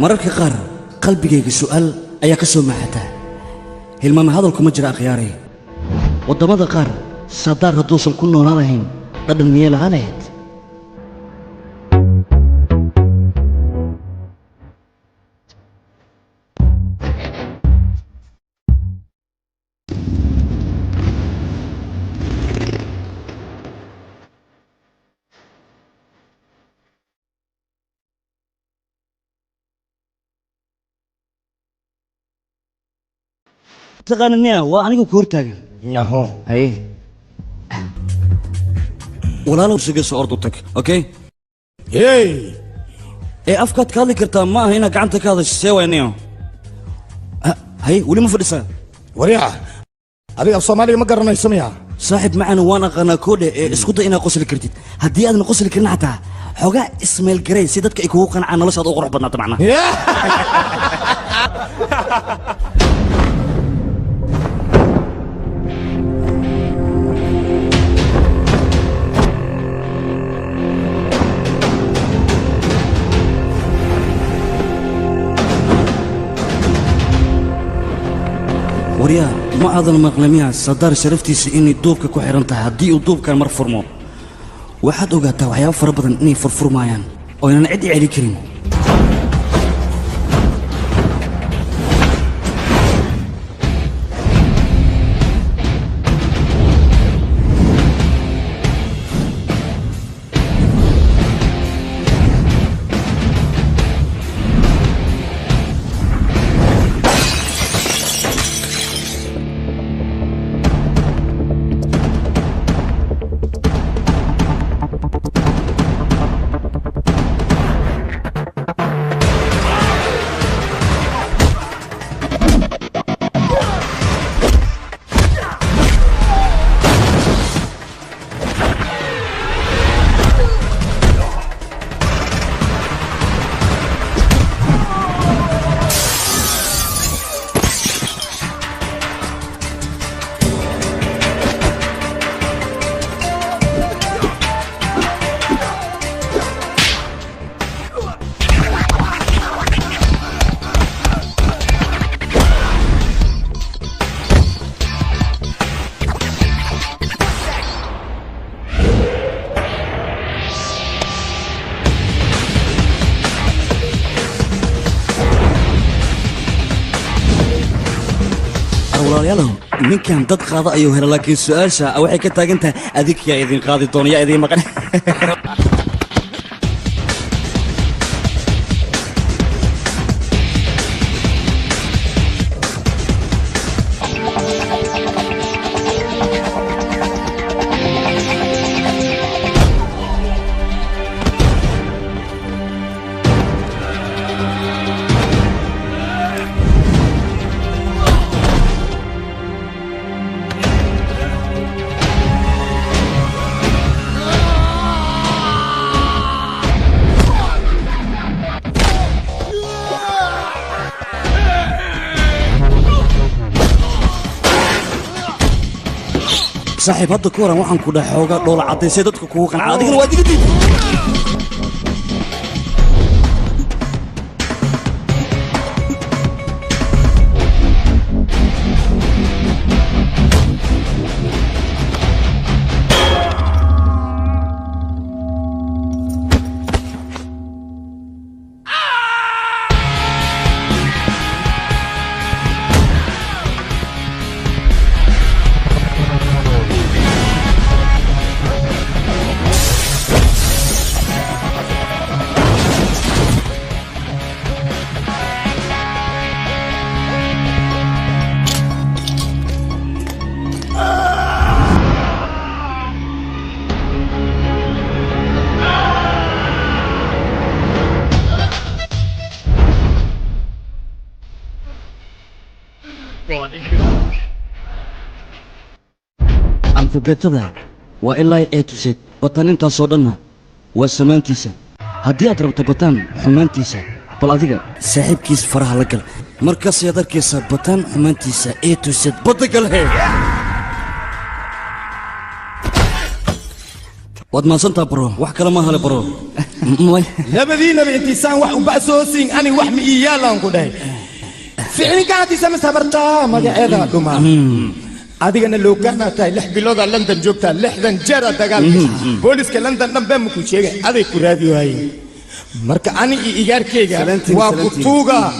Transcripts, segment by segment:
mararka qaar qalbigayga su'aal ayaa ka soo maxata hilmaama hadalku ma jira akhyaaray waddamada qaar sadaar hadduusan ku noolaan lahayn dhadhan miyay lahaan lahayd تقانني وأنا كور تاجن ياهو هاي ولا لو سجس أرضك أوكي هاي إيه أفكار كذا كرتا ما هنا قعنت كذا سوى نيو هاي ولي مفرسة وريعة أبي الصومالي ما قرنا يسميها صاحب معنا وانا قنا كود اسكت انا قصل كرتيت هدي انا قصل كرنا حتى حوجا اسم الجري سيدتك يكون قنا عنا لسه اقرب بدنا معنا وريا ما أظن مقلميها صدار شرفتي إني دوبك كحرنتها هدي ودوبك المرفرمو واحد وقتها وحياة فربضن إني فرفر مايان وأنا نعدي علي كريم ninkan dad qaada ayuu helay laakiin su'aasha waxay ka taagan tahay adig yaa idin qaadi doona yaa idin maqan صاحب هذا كورة وحن كده حوجا دولة عطي سيدتك كوه كان عادي كان وادي جديد alfabeetada waa ilaa A to Z batanintaasoo dhanna waa samaantiisa haddii aad rabto bataan xumaantiisa bal adiga saaxiibkiis faraha la gal markaas ayaad arkaysaa bataan xumaantiisa A to Z badda galhe واد ما سنتا برو وح كلام ما هلا برو لبدينا بانتسان وح وبأسوسين أنا وح ميالا نقولي فعلي كانت يسمى سبرتا ما جاء دوما هذه أنا لو كانت لح بلوغا لندن جوبتا لحدن جرى تقال بوليس كلندن نبهم كل شيء هذا كراديو هاي مركا أنا إيجار كيجا وكتوغا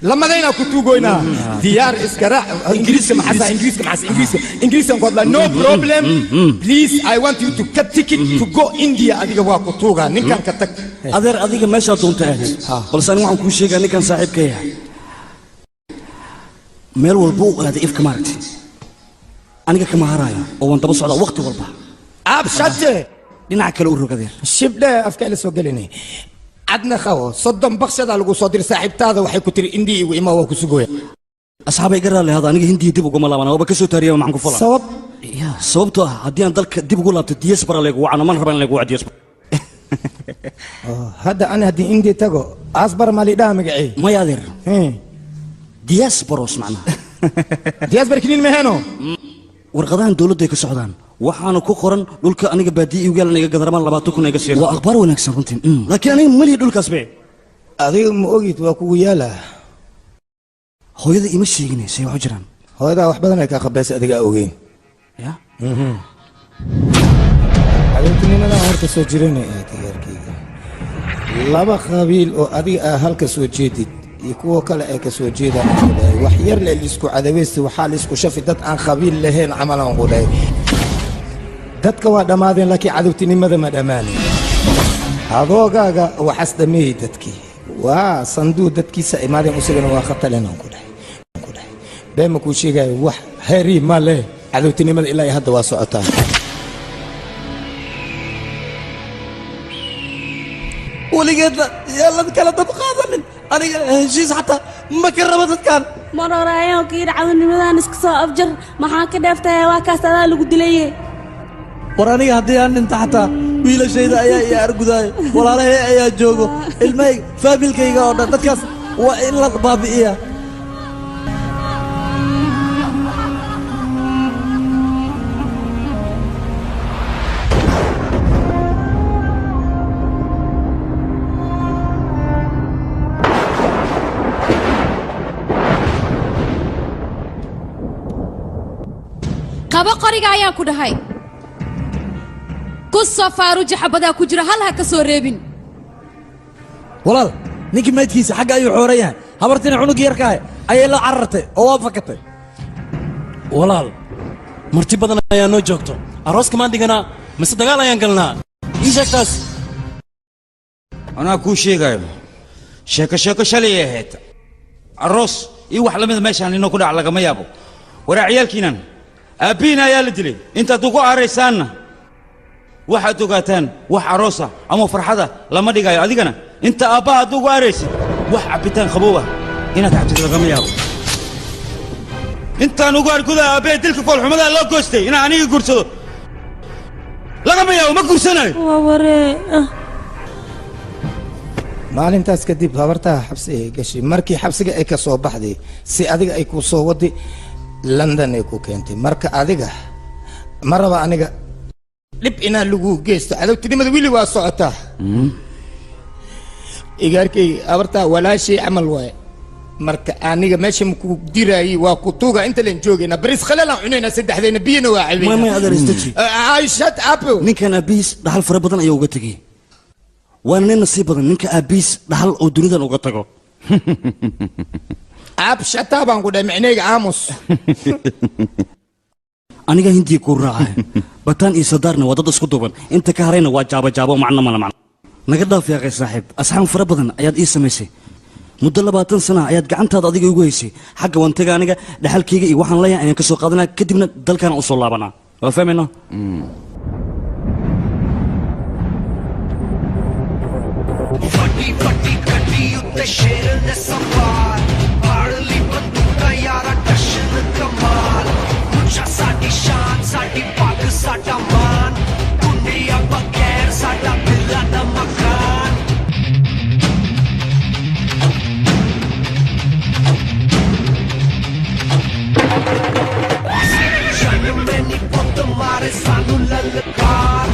لما جينا كتوغوينا ديار إسكرا إنجليز كم حسا إنجليز كم قبلا no problem please I want you to get ticket to go India هذه وكتوغا نكان كتك هذا ما شاء الله تنتهي بس أنا وعم كل شيء أنا كان صاحب كيا ميل والبوق هذا إف كمارتي أنا كما هرايا أو أنت بص على وقت والله أبشرت لنعك الأورو كثير شبنا أفكار سوقلني عدنا خو صدم بخشة على صدر صاحب هذا وحي كتير إندي وإما هو كسوقه أصحابي يقرأ لي هذا أنا هندي دبوا قملا أنا وبكسو تاريخ معكم فلا صوب يا صوبته هدي أنا ذلك دبوا قلا تديسبر عليك وأنا ما نهرب عليك وعد يسبر هذا أنا هدي إندي تجو أصبر مالي دامك إيه ما يادر ديسبروس معنا ديسبر كنين مهنو warqadahan dawladda ay ka socdaan waxaana ku qoran dhulka aniga baadiyi ugu yaal aniga gadarmaan 20 kun iga siiyay waa akhbaar wanaagsan runtii laakiin aniga mali dhulkaas bee adiga ma ogid waa kugu yaala hooyada ima sheeginaysa wax jiraan hooyada wax badan ay ka qabeysay adiga ogeyn ya adintinimada horta soo jireenay tiyarkiga laba qabiil oo adiga halka soo jeedid يكون كلا كسو جيدا وحير لليسكو عدويستي وحال يسكو شافي دات عن خبيل لهين عملا غوداي دات كوا دمادين لكي عدوتيني ماذا ما دماني هذوغا وحسد ميدتكي وصندوق دتكي سايمادين اسغنا واخطلنا غوداي بما كو شيغاي وح هري ماله عدوتيني ماذا الا يهد واسعتان ولقيت يلا كلا دبقاضن أنا هشيس حتى ما كرمت كان مرة رايح وكيد عاوني مدان اسكسو أفجر ما حاك دفتها واكاس هذا اللي قد ليه وراني هدي أنت حتى ويلا شيء ذا يا أرجوداي ولا لا يا جوجو الماي فابل كي يقعد تتكاس وإلا باب إيه kaba qoriga ayaan ku dhahay ku safaaru jaxabada ku jira hal ha ka soo reebin walaal ninkii maydkiisa xagga ayuu xoorayaa habartina cunug yarkaa ayay la carartay oo waa fakatay walaal marti badan ayaa noo joogto arooska maan dhiganaa mise dagaal ayaan galnaa ii sheegtaas anaa kuu sheegayo sheeko shalay ahayd aroos iyo wax lamida meeshaan inoo ku dhac lagama yaabo waraa ciyaalkiinan أبينا يا لدلي أنت تقول عريسانا واحد تقاتان واحد عروسة أما فرحة لما دي قايل أديكنا أنت أباها تقول عريس واحد بيتان خبوبة هنا تحت الغمية أنت نقول كذا أبي تلك كل حمدا لا قصتي هنا أنا يقرصو لغمية وما قرصنا وري maalintaas kadib habartaa xabsi ay gashay markii xabsiga ay ka soo baxday si adiga ay ku soo wadi London ay ku keentay marka adiga maraba aniga dib ina lagu geesto adagtinimada wili waa socotaa igarkay habartaa walaashay amal waay marka aniga meesha ku diraayay waa ku tuuga inta leen joogayna baris khalala cunayna saddexdeena biyana waa cabay ما أقدر استجي I shut up ninkan abiis dhaxal fara badan ayuu uga tagay waana nin nasiib badan ninka abiis dhaxal oo dunidan uga tago ab shut up aan ku dhahay micnayga aamus aniga hindiya ku raacay bataan iyo sadaarna waa dad isku duuban inta ka harayna waa jaabo macno mala macno naga dhaaf yaaqay saaxiib asxaab fara badan ayaad ii samaysay muddo 20 sano ayaad gacantaada adiga igu haysay xagga wantaga aniga dhaxalkayga iyo waxaan leeyahay ayaan ka soo qaadanaa kadibna dalkan u soo laabanaa waa fahmayna फटी कटी उत्ते शेर ने सवार पाड़ली बंदूका यारा टशन कमाल मुझा साडी शान साडी पाक साडा मान दुनिया बगैर साडा बिल्ला दा मकान जन्म में नी पुत मारे सानू ललकार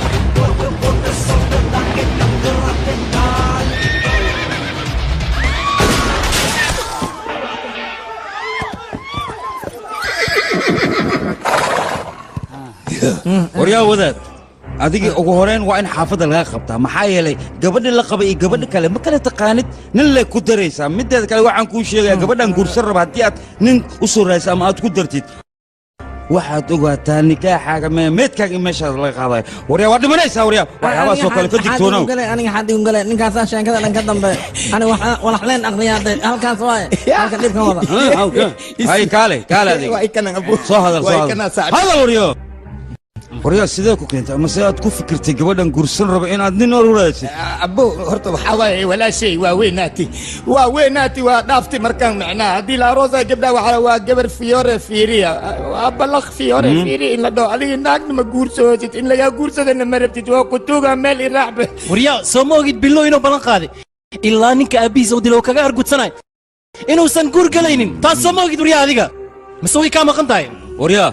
waryaa wadaad adiga ugu horeyn waa in xaafadda laga qabtaa maxaa yeelay gabadha la qabay iyo gabadha kale ma kala taqaanid nin lay ku daraysaa mideeda kale waxaan kuu sheegayaa gabadhan guursan raba haddii aad nin u soo raaysa ama aad ku dartid waxaad ogaataa nikaaxaaga meedkaaga in meeshaas laga qaadayo waryaa waa dhimanaysaa waryaa waxyaabahaasoo kale ka digtoonow aniga xadigun gale ninkaasaa sheekada dhan ka dambe ani walaxleen aqriyaaday halkaas waaye halka dhibka wada hay kaale adiga soo hadal waryaa sidee ku keentay ama sidee aad ku fikirtay gabadhan guursan raba inaad nin or u raadsid abbo horta waxaa waaye walaashay waa weynaati waa dhaafti markaan macnaa haddii la aroosa gabdha waxaa waa gabar fiyoore fiiriya waa balaq fiyoore fiiriya in la dhaho adiga naagna ma guursoosid in lagaa guursadana ma rabtid waa kutuuga meel iraaxbe waryaa soo ma ogid billo inuu ballan qaaday ilaa ninka aabbihiisa u dilo kaga argudsanayo inuusan guur galaynin taas soo ma ogid waryaa adiga mise way kaa maqan tahay waryaa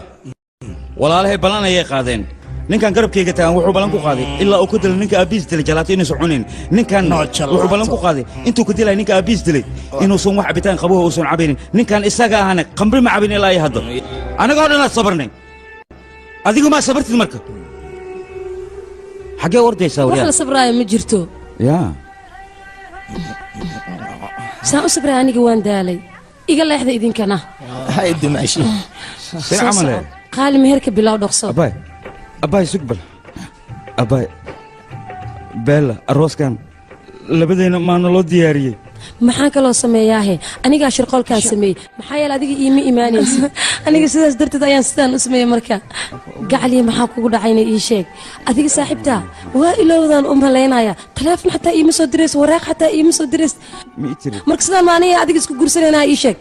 walaalahay ballan ayay qaadeen ninkan garabkayga tagan wuxuu ballan ku qaaday ilaa uu ka dilay ninka aabbihiis dilay jalaato inuusan cunin ninkan wuxuu ballan ku qaaday intuu ka dilay ninka aabbihiis dilay inuusan wax cabitaan qaboha uusan cabaynin ninkan isaga ahana qamri ma cabin ilaa ay hadda annagoo dhanaad sabarnay adigu maa sabartid marka xaggee ordaysaa wax la sabraayo ma jirto yaa saan u sabraya aniga waan daalay iga leexda idinkana hay dimaashi see camale qaali meherka bilow dhaqso abaay sugbal abaay beella arooskan labadeena maana loo diyaariyey maxaan kaloo sameeyaahe anigaa shirqoolkaan sameeyey maxaa yeele adiga iima imaanaysa aniga sidaas darteed ayaan sidaan u sameeyey marka gacaliya maxaa kugu dhacayna ii sheeg adiga saaxiibtaa waa ilowdaan u malaynaya taleefon xataa iima soo dirays waraaq xataa iima soo dirays marka sidaan maaniga adiga isku guursanaynaha ii sheeg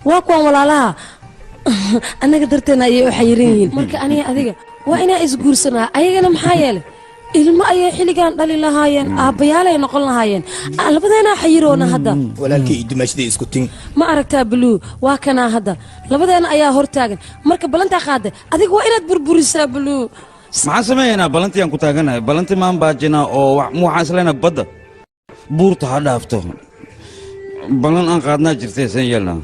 waa kuwaan walaalaha annaga darteena ayay u xayiran yihiin marka aniga adiga waa inaa isguursanaa ayagana maxaa yeelay ilmo ayay xilligan dhali lahaayeen aabbayaalay noqon lahaayeen labadeenaa xayiroona hadda walaalkii dimaashadii isku tin ma aragtaa baluu waa kanaa hadda labadeena ayaa hortaagan marka ballantaa qaaday adiga waa inaad burburisaa baluu maxaan sameeyaynaa ballantii aan ku taaganahay ballantii maan baajinaa oo waxaan isleenahay badda buurta ha dhaafto ballan aan qaadnaa jirtay seen yeelnaa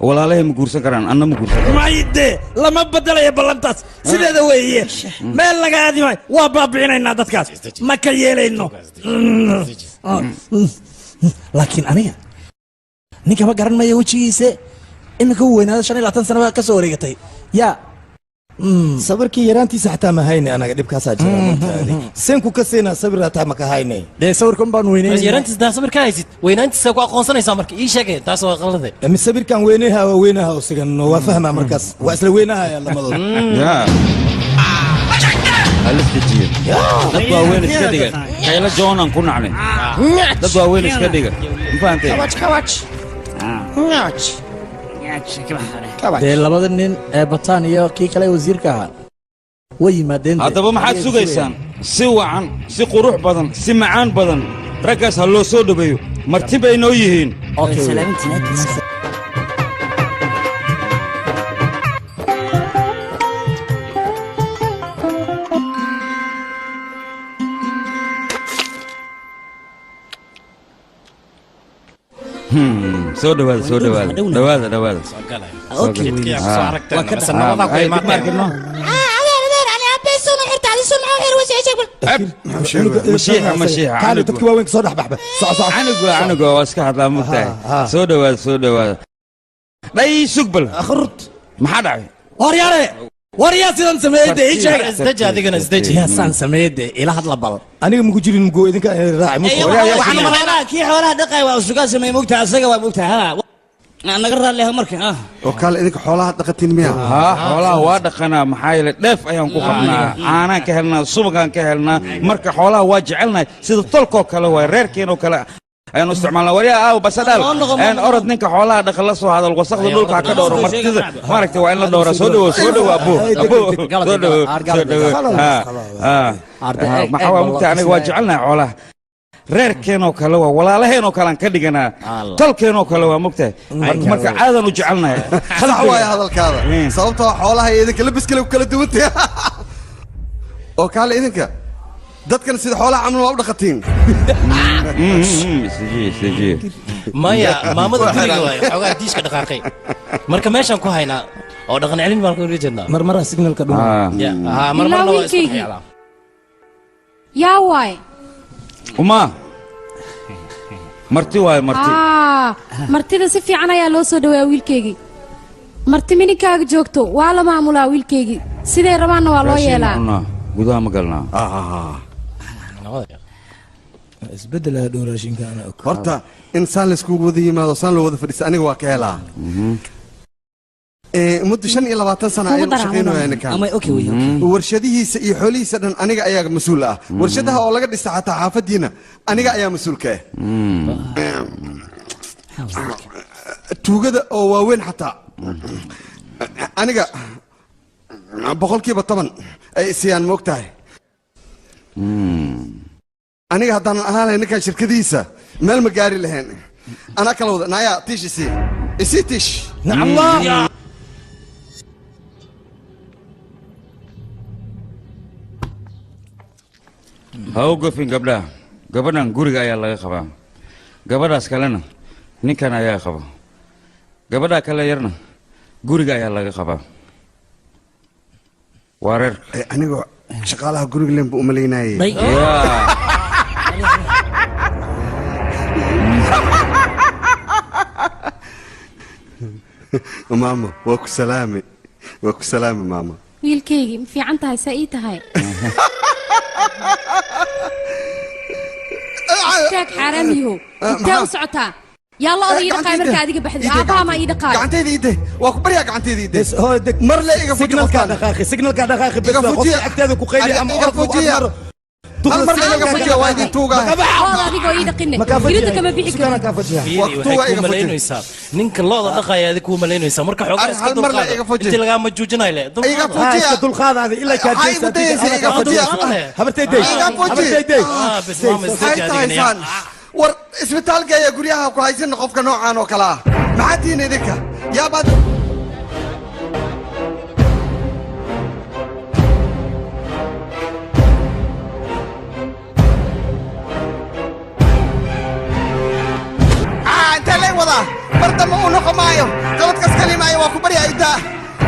walaalahay ma guursan karaan anna ma guursan karaan mayde lama bedelayo ballantaas sideeda weeye meel laga aadi maayo waa baabi'inaynaa dadkaas ma ka yeelayno laakiin aniga ninkama garan maya wejigiise iminka u weynaada 25 sano ka soo wareegatay yaa sabarkii yaraantiisa xataa ma hayne anaga dhibkaasaa jira seenku ka seenaa sabir hataa ma ka hayne dee sawirkan baan weynaynay yaraantiis daa sabir ka haysid weynaantiisa ku aqoonsanaysaa marka ii sheegay taas waa qalade mi sabirkan weynaha waa weynaha usigan waa fahmaa markaas waa isla weynaha lamadooda yaa halistijiye dad waa weyn iska dhiga kayla joonan ku nacnay dad waa weyn iska dhiga ma fahantay dee labada nin ee bataan iyo kii kale wasiirka ahaa way yimaadeen haddaba maxaad sugaysaan si wacan si qurux badan si macaan badan raggaas ha loo soo dhaweeyo marti bay noo yihiin soo dhawaada dadki waaweynka soo dhexbaxba canuga waa iska hadlaa mugtahay soo dhawaada dhay sugbal maxaa dhacay waryaa sidan sameeyay ii sheeg isdaji adigana isdaji yaa san sameeyay ila hadla bal aniga mugu jirin mugo idinka raaci waxaan maleynaa kii xoolaha dhaqay waa usugaa sameeyay mugtahay asaga waa mugtahay naga raaliha marka oo kale idinka xoolaha dhaqatiin miya xoolaha waa dhaqanaa maxaa yeelay dheef ayaan ku qabnaa caanaan ka helnaa subagaan ka helnaa marka xoolaha waa jecelnahay sida tolkoo kale waay reerkeenoo kale ayaan isticmaalnaa waryaa aaw basadhaal orod ninka xoolaha dhaqan la soo hadal wasaqda dhulka ha ka dhowro martida maaragtay waa in la dhowraa soo dhawo maxaa waa mugtaa aniga waa jecelnahay xoolaha reerkeenoo kale waa walaalaheenoo kale aan ka dhiganaa tolkeenoo kale waa mogtahay marka caadaan u jecelnahay sax waaya hadalkaada sababtoo xoolaha iyo idinka labiskale ku kala duwantahay oo kaale idinka dadkan sida xoolaha camal waa u dhaqatiin maya maamada guriga waay xoogaa diiska dhaqaaqay marka meeshaan ku haynaa oo dhaqan celin baan ku rijadnaa marmara signalka dhuma ha marmarna waa isku xiyala yaa waay uma marti waay marti martida si fiican ayaa loo soo dhaweeyaa wiilkeygii marti mininkaaga joogto waa la maamulaa wiilkeygii siday rabaanna waa loo yeelaa gudaha ma galnaa isbedela dhow raashinka ana horta in saan laiskugu wada yimaado saan loo wada fadhiista aniga waa ka helaa muddo 25 sano ayaan u shaqaynayaa ninkan warshadihiisa iyo xoolihiisa dhan aniga ayaa mas'uul ah warshadaha oo laga dhisa xataa xaafadiina aniga ayaa mas'uul ka ah tuugada oo waaweyn xataa aniga 10% ay isiyaan moogtahay aniga haddaan ahaanay ninkan shirkadiisa meel ma gaari lahayn ana kala wada naya tish isi tish nacam ha u gofin gabdhaha gabadhan guriga ayaa laga qabaa gabadhaas kalena ninkan ayaa qaba gabadha kale yarna guriga ayaa laga qabaa waa reer anigoo shaqaalaha guriga leen buu u malaynayay maamo waa ku salaami maamo wiilkeygii ma fiican tahay saa ii tahay taag xaaraamiyahow intee u socotaa yaa la oday ii dhaqaay markaa adiga baxday aabbaha maa ii dhaqaay gacantayda ide waa ku baryaa gacantayda ide mar le iga fuji signalka dhaqaaqi bes qofka agteeda ku qayli ama fujiya mar le iga fujiya waa idin tuugaa looda adigoo ii dhaqine yirida kama bixi karo ninka looda dhaqaya adiga ku malaynaysaa marka xoogaa iska dulqaad intii lagaa ma joojinay le iga fujiya dulqaadaada ilaa ka jeeysa iga fujiya habartayday bes maama isdeegaadiganaya war isbitaalka ayaa guryaha ku haysan qofka noocaan oo kale ah maxaa tihiin idinka yaabaad intee lay wadaa mar dambe uu noqon maayo gabadhkas kalimaayo waa ku baryaaytaa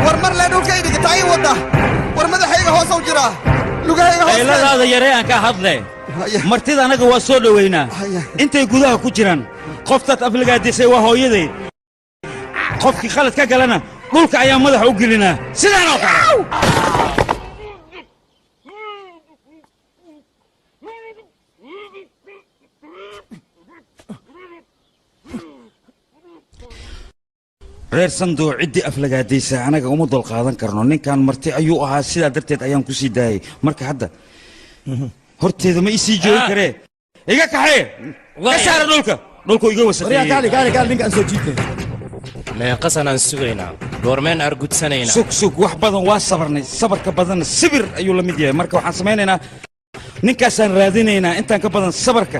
war mar lee dhulka i dhigata ii wadda war madaxayga hoos u jiraa lugahayga hoos qayladaada yaree aan ka hadle martida anaga waa soo dhoweynaa intay gudaha ku jiraan qoftaad aflagaadisay waa hooyaday qofkii khalad ka galana dhulka ayaa madaxa u gelinaa sidaan oo kale reer sanduuq ciddii aflagaadaysa anaga uma dul qaadan karno ninkan marti ayuu ahaa sidaa darteed ayaan ku sii daayay marka hadda horteeda ma isii joogi karee iga kaxee ka saara dhulku iga wasaqeeyey meeqasan aan sugaynaa goormeen argudsanaynaa sug wax badan waa sabarnay sabarka badanna sibir ayuu la mid yahay marka waxaan samaynaynaa ninkaasaan raadinaynaa intaan ka badan sabarka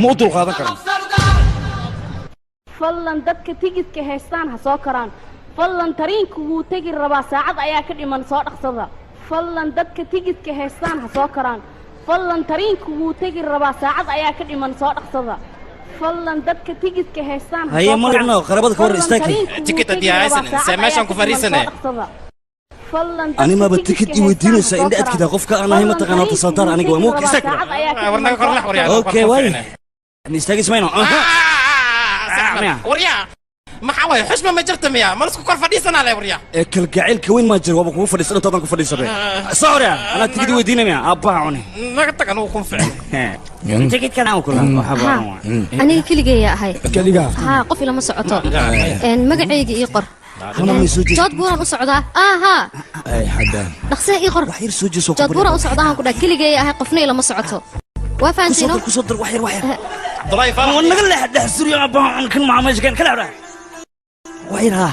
ma u dul qaadan karno fadlan dadka tigidka haystaan ha soo karaan fadlan tariinku wuu tegi rabaa saacad ayaa ka dhiman soo dhaqsada fadlan dadka tigidka haystaan ha soo karaan fadlan tariinku wuu tegi rabaa saacad ayaa ka dhiman soo dhaqsada fadlan dadka tigidka haystaan ha haye magacno qarabada ka hor istaagay tikid diyaasan meeshaan ku fariisanay animaba tikid i weydiinaysa indha adkida qofka aan ahay mataqaana tasantaar aniga waa muuka istaag warnaga korlax waryaa okay waay istaagis mayno waryaa maxaa waay xushma ma jirta miya ma lasku kor fadhiisanaa le waryaa kalgacaylka weyn maa jiro waaba kugu fadhiisan intaadan ku fadhiisabe sawra anaa tikid weydiinaya aabbaha cune naga tagan uu kun ficil tikidkan aan kula aniga keligeeya ahay keligaa haa qof ilama socoto magacayga ii qor jood buuraan u socdaa haa dhaqsee ii qor jood buuraan u socdaa aan ku dhaha keligeeya ahay qofna ilama socoto waa fahansiino kusoo dar wax yar naga leex dhex suriyo aabbaha cun kan maxaa meesha keen kala cudhaa wax yar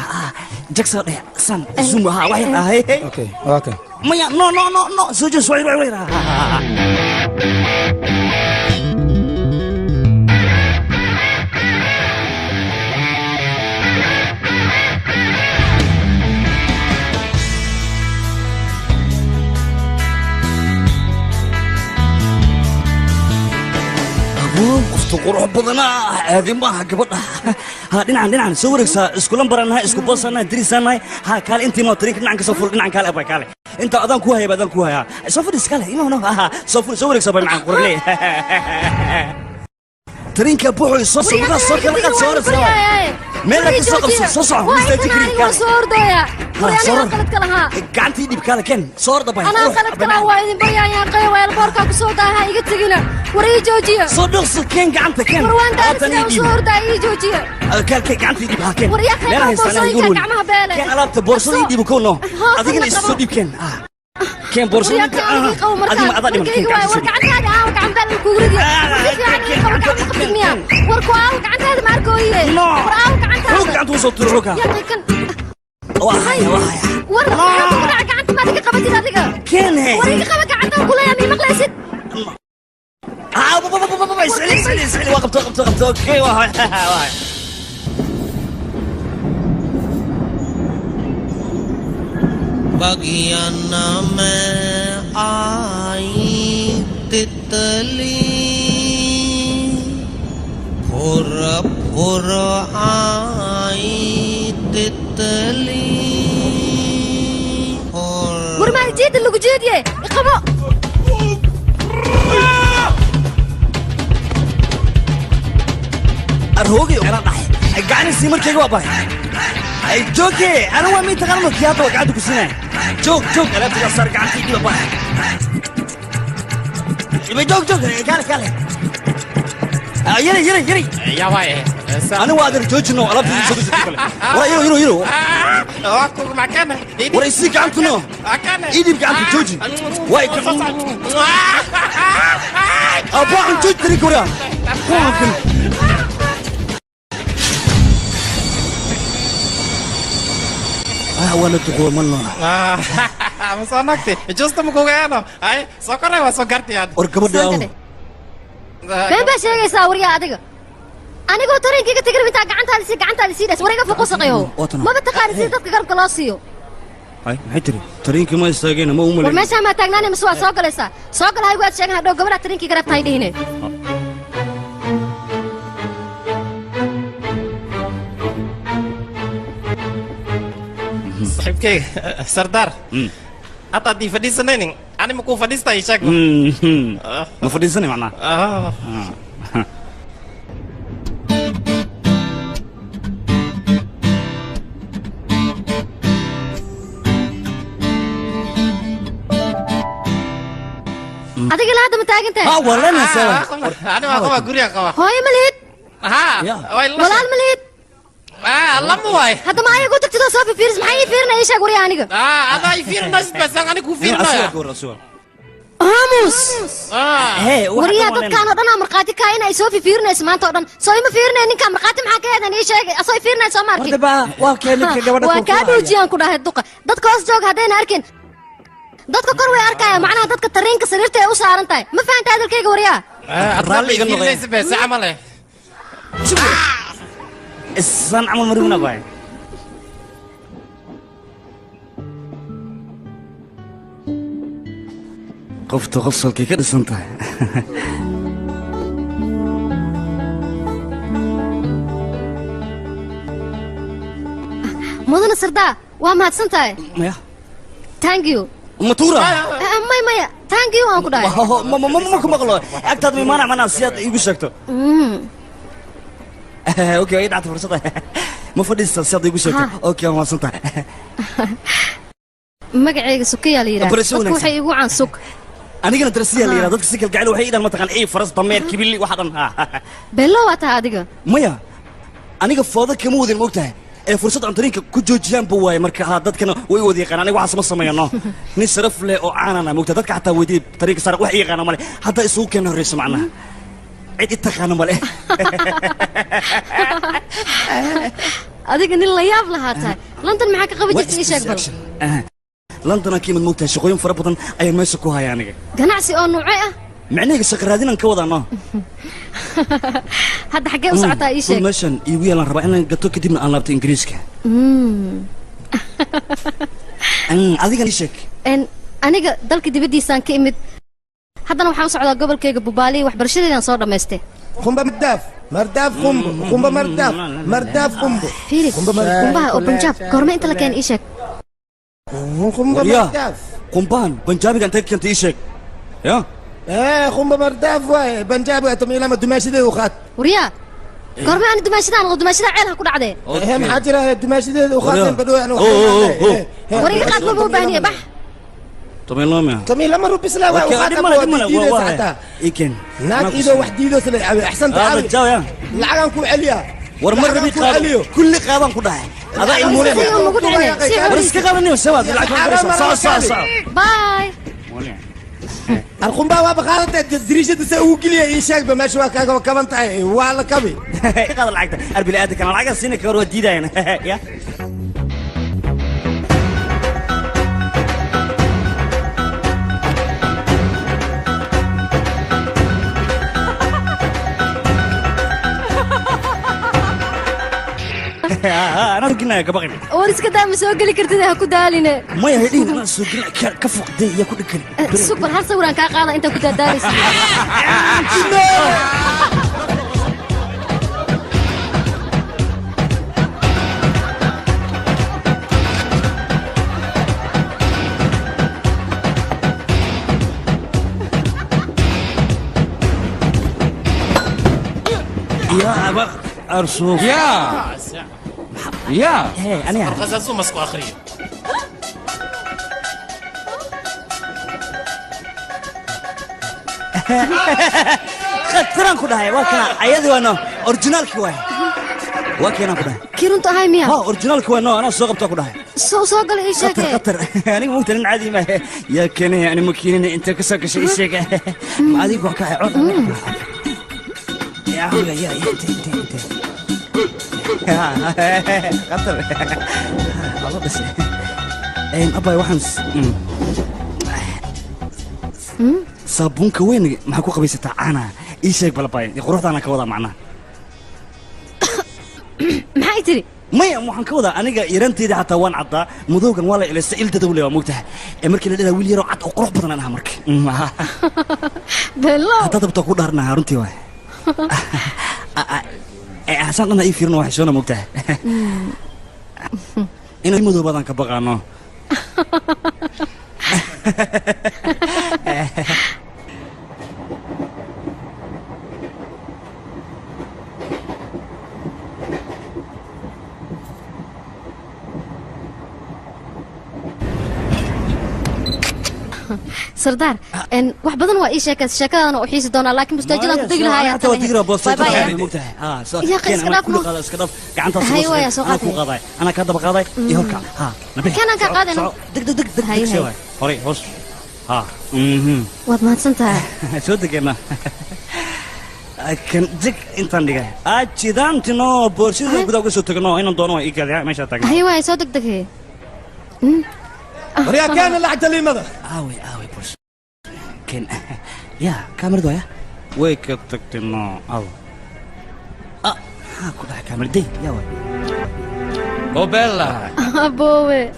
jagsa dheh san zoom wax yar okay okay maya no soo jees wax yar قروح بدنا هذه ما قبضها ها دينا سورك اسكولن برنا اسكو بوسنا دريسنا ها قال انت ما طريق دينا كسفر دينا قال ابا قال انت اذان كو هي بدن كو هيا سفر اسكال انه ها سفر سورك سبا مع قرلي ترينك بوحو صوص ولا صوص كلا صور سوا مالك صوص مستجكري صور دويا ورينا قلت كلها قعنتي دي بكاله كان صور دبا انا قلت كلها وايد بريا يا قي ويل بوركا كسو داها ايغا تغينا وري جوجيه صدق كان قعنت كان وروان دا صور دا اي جوجيه كان قعنتي دي بها كان وريا خير بورصه كعمها بالك كان علبت بورصه دي بكونو ادينا اسو دي كان كان بورصه ادي ما اضل من كان وقعن بالك كوريدي يعني وركو وقعن هذا ماركويه وقعن وصلت روكا وهاي قعدت ما دقيقة بدي هذيك كان هي وريك قعدت أقول يا مي مقلسد بابا اسألي وقفت اوكي وهاي bagian में आई तितली फुर आई तितली ورمال جيد اللي جيد يا اقبا ارهوقي انا ضحي قاعني سيمر كي واباي اي جوكي انا وامي تغلمك يا تو قاعد كسنه جوك انا تقصر قاعد تيجي واباي يبي جوك قال يري يا واي انا وادر جوجنو الابدي سوق ورا يرو واكو مكانه ورا يسيك عنتنو ايدي بقى عند جوجي واي ابا عند جوجي تريك ورا ممكن ولا تقول مالنا مصنعتي جوست مكوغانا اي سكر وسكرتي هذا وركبت بين باشا ساوريا ادغ anigoo tareenkayga tagay inta gacanta sidaas wareega fuq saqayo ma bataqaan si dadka garabka loo siiyo hay maxay tiri tareenkii ma istaageen ma umaleyn war meesha ma taagnaanay maswa soo galaysa soo galay waad sheegan hadhow gabadha tareenkii garab tahay dhihine صاحبكي سردار أتا دي فديسنين أنا مكو فديستا يشاك ما فديسني معنا adiga la hadda ma taagantahay wala nasaba أنا ما قوا قريا قوا hooyo malid walaal malid lama waay hadda ma ayagu tagtida soo fiiris maxay fiirnay sheeg wariya aniga ada ay fiirnays bas aan ku fiirnaa aamus wariya dadkaan oo dhan marqaati ka inay soo fiirnays maanta oo dhan soo ima fiirnay ninka marqaati maxaa ka yeedan ii sheeg asoo fiirnay soo markii hadaba waa keenidka gabadha waa ka dhuujiyaan ku dhahay duqa dadka hoos joog hadeen arkin dadka kor way arkaya macnaha dadka tareenka sariirta ay u saaran tahay ma fahantaa hadalkayga wariya raalli iga noqday bas amale السن عمل مرينا باي قفت غسل كي كده سنتها مدن سردا وما هتسنتها مايا ثانك يو مطورة مايا ثانك يو أنكو داي ما مقلو أكتر من مانع منا سياد يقول شكتو اوكي ايه دعت فرصتها ما فديس سياد يقول شكتو اوكي ما سنتها magacayga sukiya la yiraahdo dadku waxay igu caan suk anigana darasiya la yiraahdo dadka sikal gacayl waxay idan ma taqaan ay faras dameer kibili waxa dhan bello wata adiga maya aniga fooda kama wadin moogtahay ee fursad aan tareenka ku joojiyaan buu waay marka dadkana way wadi yaqaan aniga waxa sama sameeyno nin sharaf leh oo caanana moogtahay dadka xataa weydii tareenka sar wax yaqaan male hadda isugu keenay horeysa macnaha cid taqaan male adiga nin la yaab lahaatay London maxaa ka qabi jirtay sheeg bal London kiimad moogtahay shaqooyin fara badan ayaan meesha ku hayaa aniga ganacsi oo nuucay ah macnaheedu shaqaraadin aan ka wadano hadda xagee u socotaa ii sheeg meeshan iigu yeelan rabaa inaan gato kadibna aan laabto ingiriiska adiga ii sheeg aniga dalka dibadiisaan ka imid haddana waxaan u socdaa gobolkayga Bubaali waxbarashadeedaan soo dhameystay قنبة مرداف قنبة مرداف قنبة فيري قنبها أو بنجاب قرمة أنت لكان إيشك قنبة مرداف قنبان بنجابي كان كنت إيشك يا قنبة مرداف واي بنجابي أتمنى لما دماشي ده وخات وريا قرمة أنا دماشي ده عيلها كل عدي هم حاجرة دماشي ده وخات بدو يعني وريا قد مو بانية بح تمي لما روبي سلا وخات إيكن ناك إذا وحدي سلا أحسن تعال لعن كل عليا ورمر بي قابل كل قابان كلها هذا المولى ورسك قابلني وسوا باي القنبة وابغى دريشة تسوي كلية إيشاك بمشوا كذا كمان تاي ولا كبي هذا العقد أربي أدك أنا العقد سينك ورا جديدة هنا يا أنا قلنا كبغني ورسك دام سوق لي كرتده كدالينه ما يهدين أنا سوق كفوق دي يا كل كل سوبر هل صوران كقاضي أنت كنت دارس يا أبغ أرسوف يا هي أنا غزازو مسكو آخرين خطران كده هاي وكنا عيادي وانا أورجينال كواي وكنا كده كيرون تهاي ميا أورجينال كواي نو أنا سوق بتاع كده سوق لي إيشك خطر يعني مو ترن عادي ما يا كني يعني ممكن أنت كسر شيء إيشك ما عادي كواي يا انت خطر الله بس أباي وحنس صابونك وين ما كو قبيسة أنا إيشك بلا باي يقرأت أنا كوضع معنا ما يتري مايا مو حنكوضع أنا إيرانتي ده حتى وان عطا مذوقا ولا إلى سئل تدولي وموتها أمريكا اللي ويلي رو عط أقرأ بطن أنا أمريكا بالله حتى تبتو كود هرنا هرنتي واي حسن أنا يفيرنا وحشونا موتها إنه المذوق بدن كبقانو سردار ان wax badan waa ii sheekay sheekadana oo xiisi doona laakiin mustaajidaan ku degi lahaa أنت وديرة بوس موتها يا أخي اسكدف قعنت هاي سو قاضي أنا كذا بقاضي يهركع نبي كان قاضي دق هاي هوري هوس waad mahadsantahay soo degena kan dig intaan dhigay ajidaantino boorshada gudaha uga soo tagno inaan doono ii kale meesha taagan hay way soo degdegay وريا كان اللي عجل لي ماذا آوي بوش كان يا كاميرا دويا ويك تكتنا ها كلها كاميرا دي يا وي أو بيلا أبوي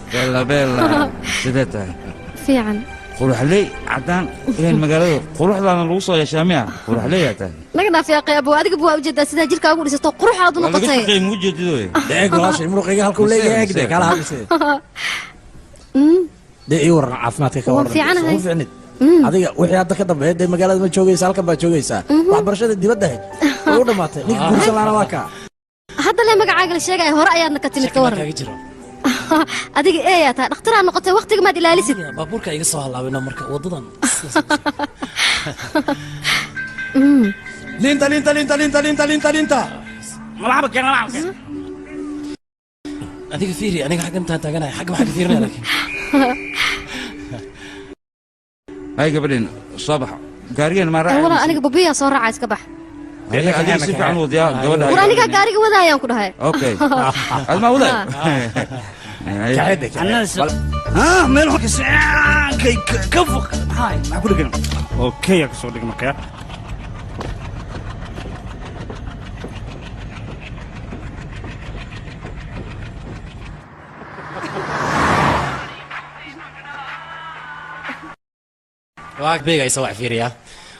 بيلا سيدتها في عن قولوا لي عدان إلى المقالة قولوا لنا الوصول يا شامع قولوا لي يا تاني نقدر في أقي أبو أديك أبو أوجد سيدا جيلك أقول يسطو قروح على دون قطعي قيم وجد دوي دقيق ولاش المرقية هالكم ليه هيك على هالسي دقيق ورنا عفماتك ورنا في عنها في عند adiga wixii hadda ka dambeeyay day magaalada ma joogaysa halkan baa joogaysaa waxbarashada dibadda ahayd oo dhamaatay nig guursan laana waa ka hadda le magacaaga la sheegay hore ayaadna ka timid ka waran adiga yaa taa dhakhtar aan noqotay waqtiga maad ilaalisid baabuurka iga soo halaabina marka wadadan linta malacabka kana adiga fiiri aniga xaggan taan taaganahay xagga maxaa ka fiirinaya laakiin هاي قبلين صباح قارين ما راح والله أنا بابيا صار رعايس كبح هذه سيف عن وضياء قبل وراني قاري وذا يوم كده هاي اوكي هذا ما وضع كعدك ها مين حق كفك هاي ما اقول لك اوكي يا كسر لك مكان واك بيجا يسوع فيريا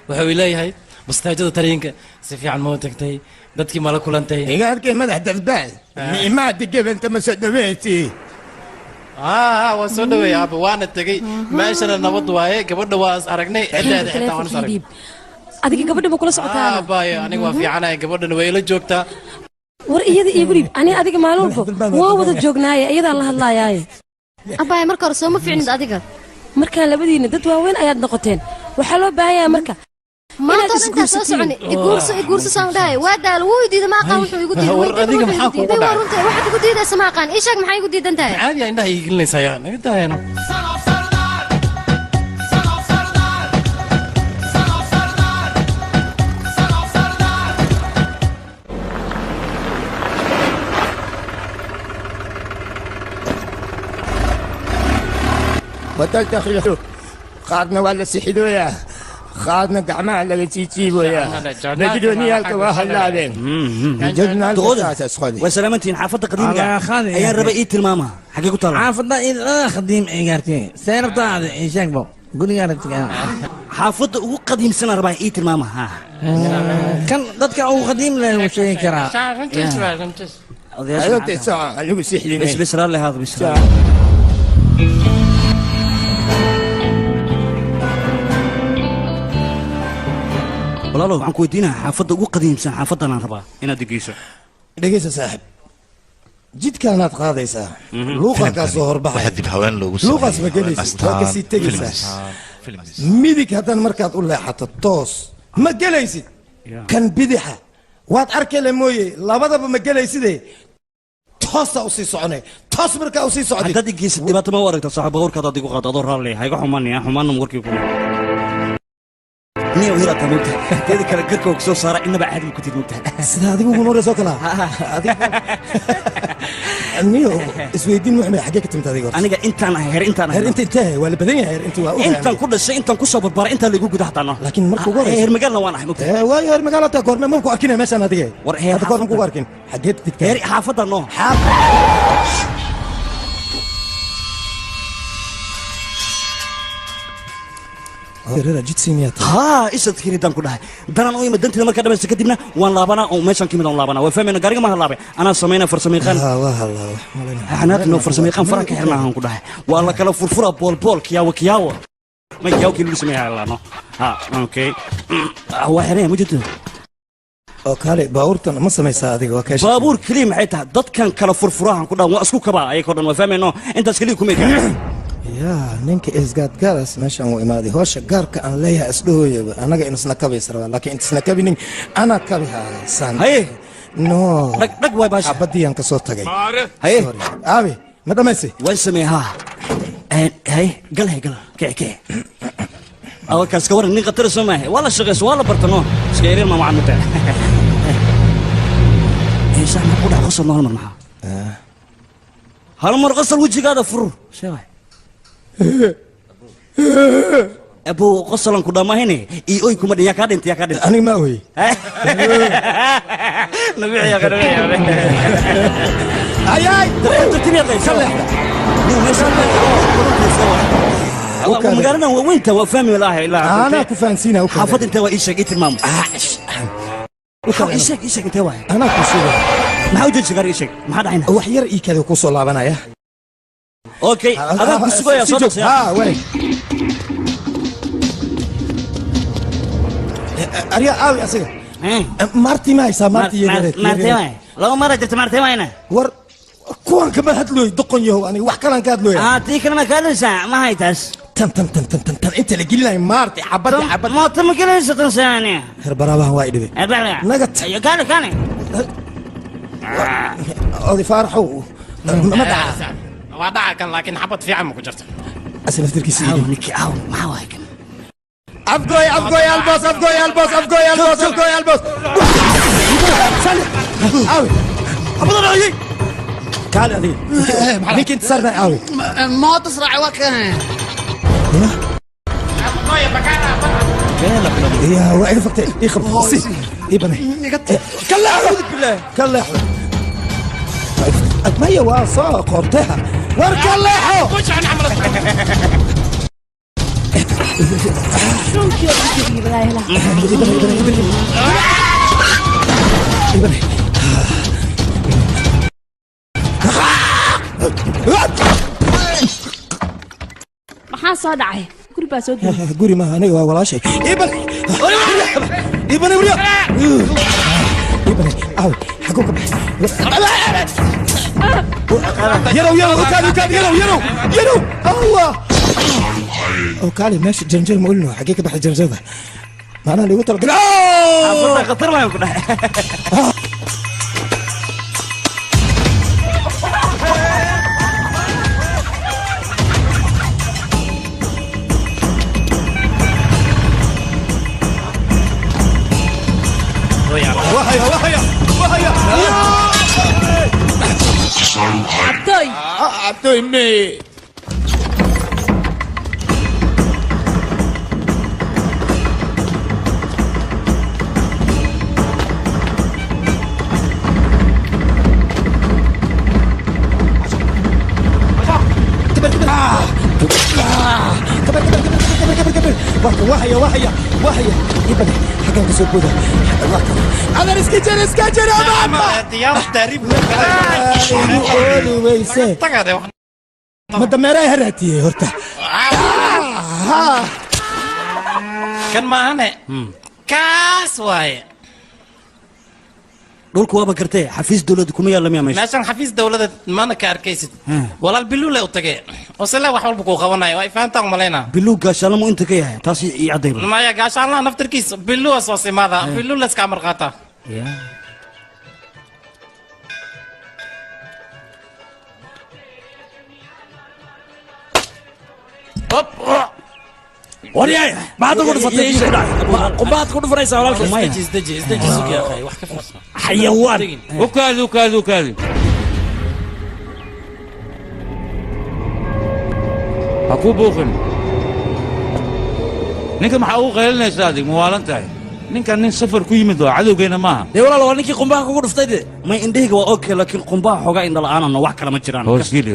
wuxuu leeyahay bustaajada tareenka si fiican ma u tagtay dadkii mala kulantay iga arkay madax dardaan miimaadi gebanta ma soo dhaweysay waa soo dhaweey aaba waana tegey meeshana nabad waaye gabadha waa is aragnay cideeda xitaa waan is aragnay adiga gabadha ma kula socotaa aabaayo aniga waa fiicanahay gabadhana way ila joogtaa war iyada iyo gurib ani adiga maalin walba waa wada joognaaye iyadaan la hadlaayaaye abbaaya marka hore soo ma fiicnid adiga markaan labadiina dad waaweyn ayaad noqoteen waxaa loo baahan yahay marka maanta intaa soo socon iguurso saan dhahay waa daal wuu diiday ma aqaan wuxuu igu diiday war adiga maxaa kugu dhacay runtii waxaad igu diidaysa ma aqaan ii sheeg maxay igu diidan tahay caadi ah indhaha iigilinaysaa yaa naga daayano بدل تخيلوا خاطنا ولا سحلويا خاطنا قعمة لقى تيجيبويا نجدوني الكواهل لابين جدنا الكواهل سخالي وسلامتين حافظة قديم أيان ربعيت الماما حقيقة طلع حافظة إيه قديم إيجارتي سير بتاع إيشاك بو قولي قالت حافظة هو قديم سنة ربعيت الماما ها كان ضدك أو قديم له شيء كرا أيوة تسعة اللي بسحلي بس بسرار لي هذا بسرار walaalow waxaan ku weydiinaa xaafadda ugu qadiimsan xaafaddanaan rabaa inaad dhegeyso dhegeysa saaxib jidkaanaad qaadaysaa luuqaa kaa soo horbaxay luuqaas ma gelaysid waa kasii tegaysaa midig haddana markaad u leexato toos ma gelaysid kan bidixa waad arkele mooye labadaba ma gelayside toosaa usii soconay toos markaa usii socday haddaad dhegeysid dhibaato ma u aragta saaxiib baabuurkaad adigu qaado adoo raalli hayga xumaanaya xumaanna warkii kuma نيو هيرا تموتها كذا كلا كركو كسو صار إنما بعد ما كنت تموتها سيدا هذه مو مرة سوكلا نيو سويدين محمد حاجة كنت متذكر أنا أنت أنا هير أنت أنا هير أنت ولا بدين هير أنت أنت كل شيء أنت كل شيء بربار أنت اللي يقول كده حتى أنا لكن مركو قارس هير مجال وانا حموت واي هير مجال تقول ما ممكن أكيد مثلا هذه هذا قارس ممكن أكيد حاجة تتكلم هير حافظ إنه هير جيت سيميات ها إيش تذكري دام كلها درنا وين مدنت لما كده بس كدبنا وان لابنا أو ماشان كم دام لابنا وفهمنا قارئ ما هلابه أنا سمينا فرسمي خان الله إحنا كنا فرسمي خان فرق إحنا هم كلها والله كلا فرفرة بول كياو ما كياو كيلو سميها الله نو ها أوكي هو حريه موجود أوكي باورتنا ما سمي سادي وكاش بابور كليم حيتها ضد كان كلا فرفراهم كلها وأسكو كبا أي كنا وفهمنا أنت سكليكم إيه يا نينك إزقات جالس ماشي أنا وإمادي هوش جارك أنا ليها أسلوه أنا جاي نسنا كبي سروا لكن أنت سنا كبي أنا كبي سان هاي نو رك واي باش عبدي أنك صوت جاي هاي أبي متى ماشي واسميها هاي قال كي أول كان سكور إني قطر سماه ولا شغس ولا برتنو سكيرين ما معنا تاع إيش أنا أقول أغسل الله المرمى هالمر غسل وجهي هذا فرو شو أبو قصلا كده ما هني إيوي كم دنيا كادن تيا كادن أنا ما هوي نبي يا كده أي تتني الله يسلم مقارنة وانت وفهمي والله لا أنا كفانسينا حافظ انت وايشك ايت المام ايشك انت واحد أنا كسوله ما وجد شجر ايشك ما حد عينه وحير اي كذا كوسو لابنا يا اوكي هذا كسبه يا صدق ها وين أريا أوي أسير مارتي ما يسا مارتي يدري مارتي ما لو مرة جت مارتي ما هنا ور كون كمان هدلو يدقون يهو أنا وحكلان كادلو يا تيك أنا كادل ساعة ما هي تاس تم أنت اللي قلنا مارتي حبت ما تم كلا ستون ثانية هربرابا هو وايد نقط كان أودي فرحوا ما دعا ودعا كان لكن حبط في عمك وجرت أسأل أفتر كيسي نكي ما هو هيك أفقوي البوس سلي أوي أبدا رأيي قال هذه ممكن تصرنا أوي ما تسرع وكان يا وين فكت يخرب سي يبني كلا أعوذ بالله كلا أتمية واصا قرتها وركلحوا maxaa soo dhacay guri baa soo degay guri ma aniga waa walaashay ibane wariya ibane aw xaguu ka baxay yarow ukaad yarow allah oo kaali meesha janjal ma ulino xagee ka baxay janjalda maanaa liigu talagalay khatar baan ku dhahay وهيا عبدوي مي وهيا يبني حاجة بسبوده أنا اسكتر يا ماما ديار تقريبا قولي ويسي ما دمري هرتي هرتا كان معانا كاس واي dhulku waaba gartay xafiis dawladda kuma yaala miyaa meesha meeshan xafiis dawladda maana ka arkaysid walaal bilu le u tagay oo sala wax walba ku qabanayo way faantaan malayna bilu gaashalamo inta ka yahay taasi ii caday maya gaashalana naftarkiisa bilu soo simada bilu la iska amar qaata ورياي بعد كل فترة ايش قبات كل فريسة ولا استجي سوق يا اخي وحكي حيوان وكاذي اكو بوخن ninka maxaa ugu qaylinaysaa adig muwaalan tahay ninkan nin safar ku yimid waa cadowgeena maaha dee walaal waa ninkii qumbaha kugu dhuftay de may indhahayga waa okay laakiin qumbaha xoogaa indha la'aanana wax kale ma jiraan hoosgeli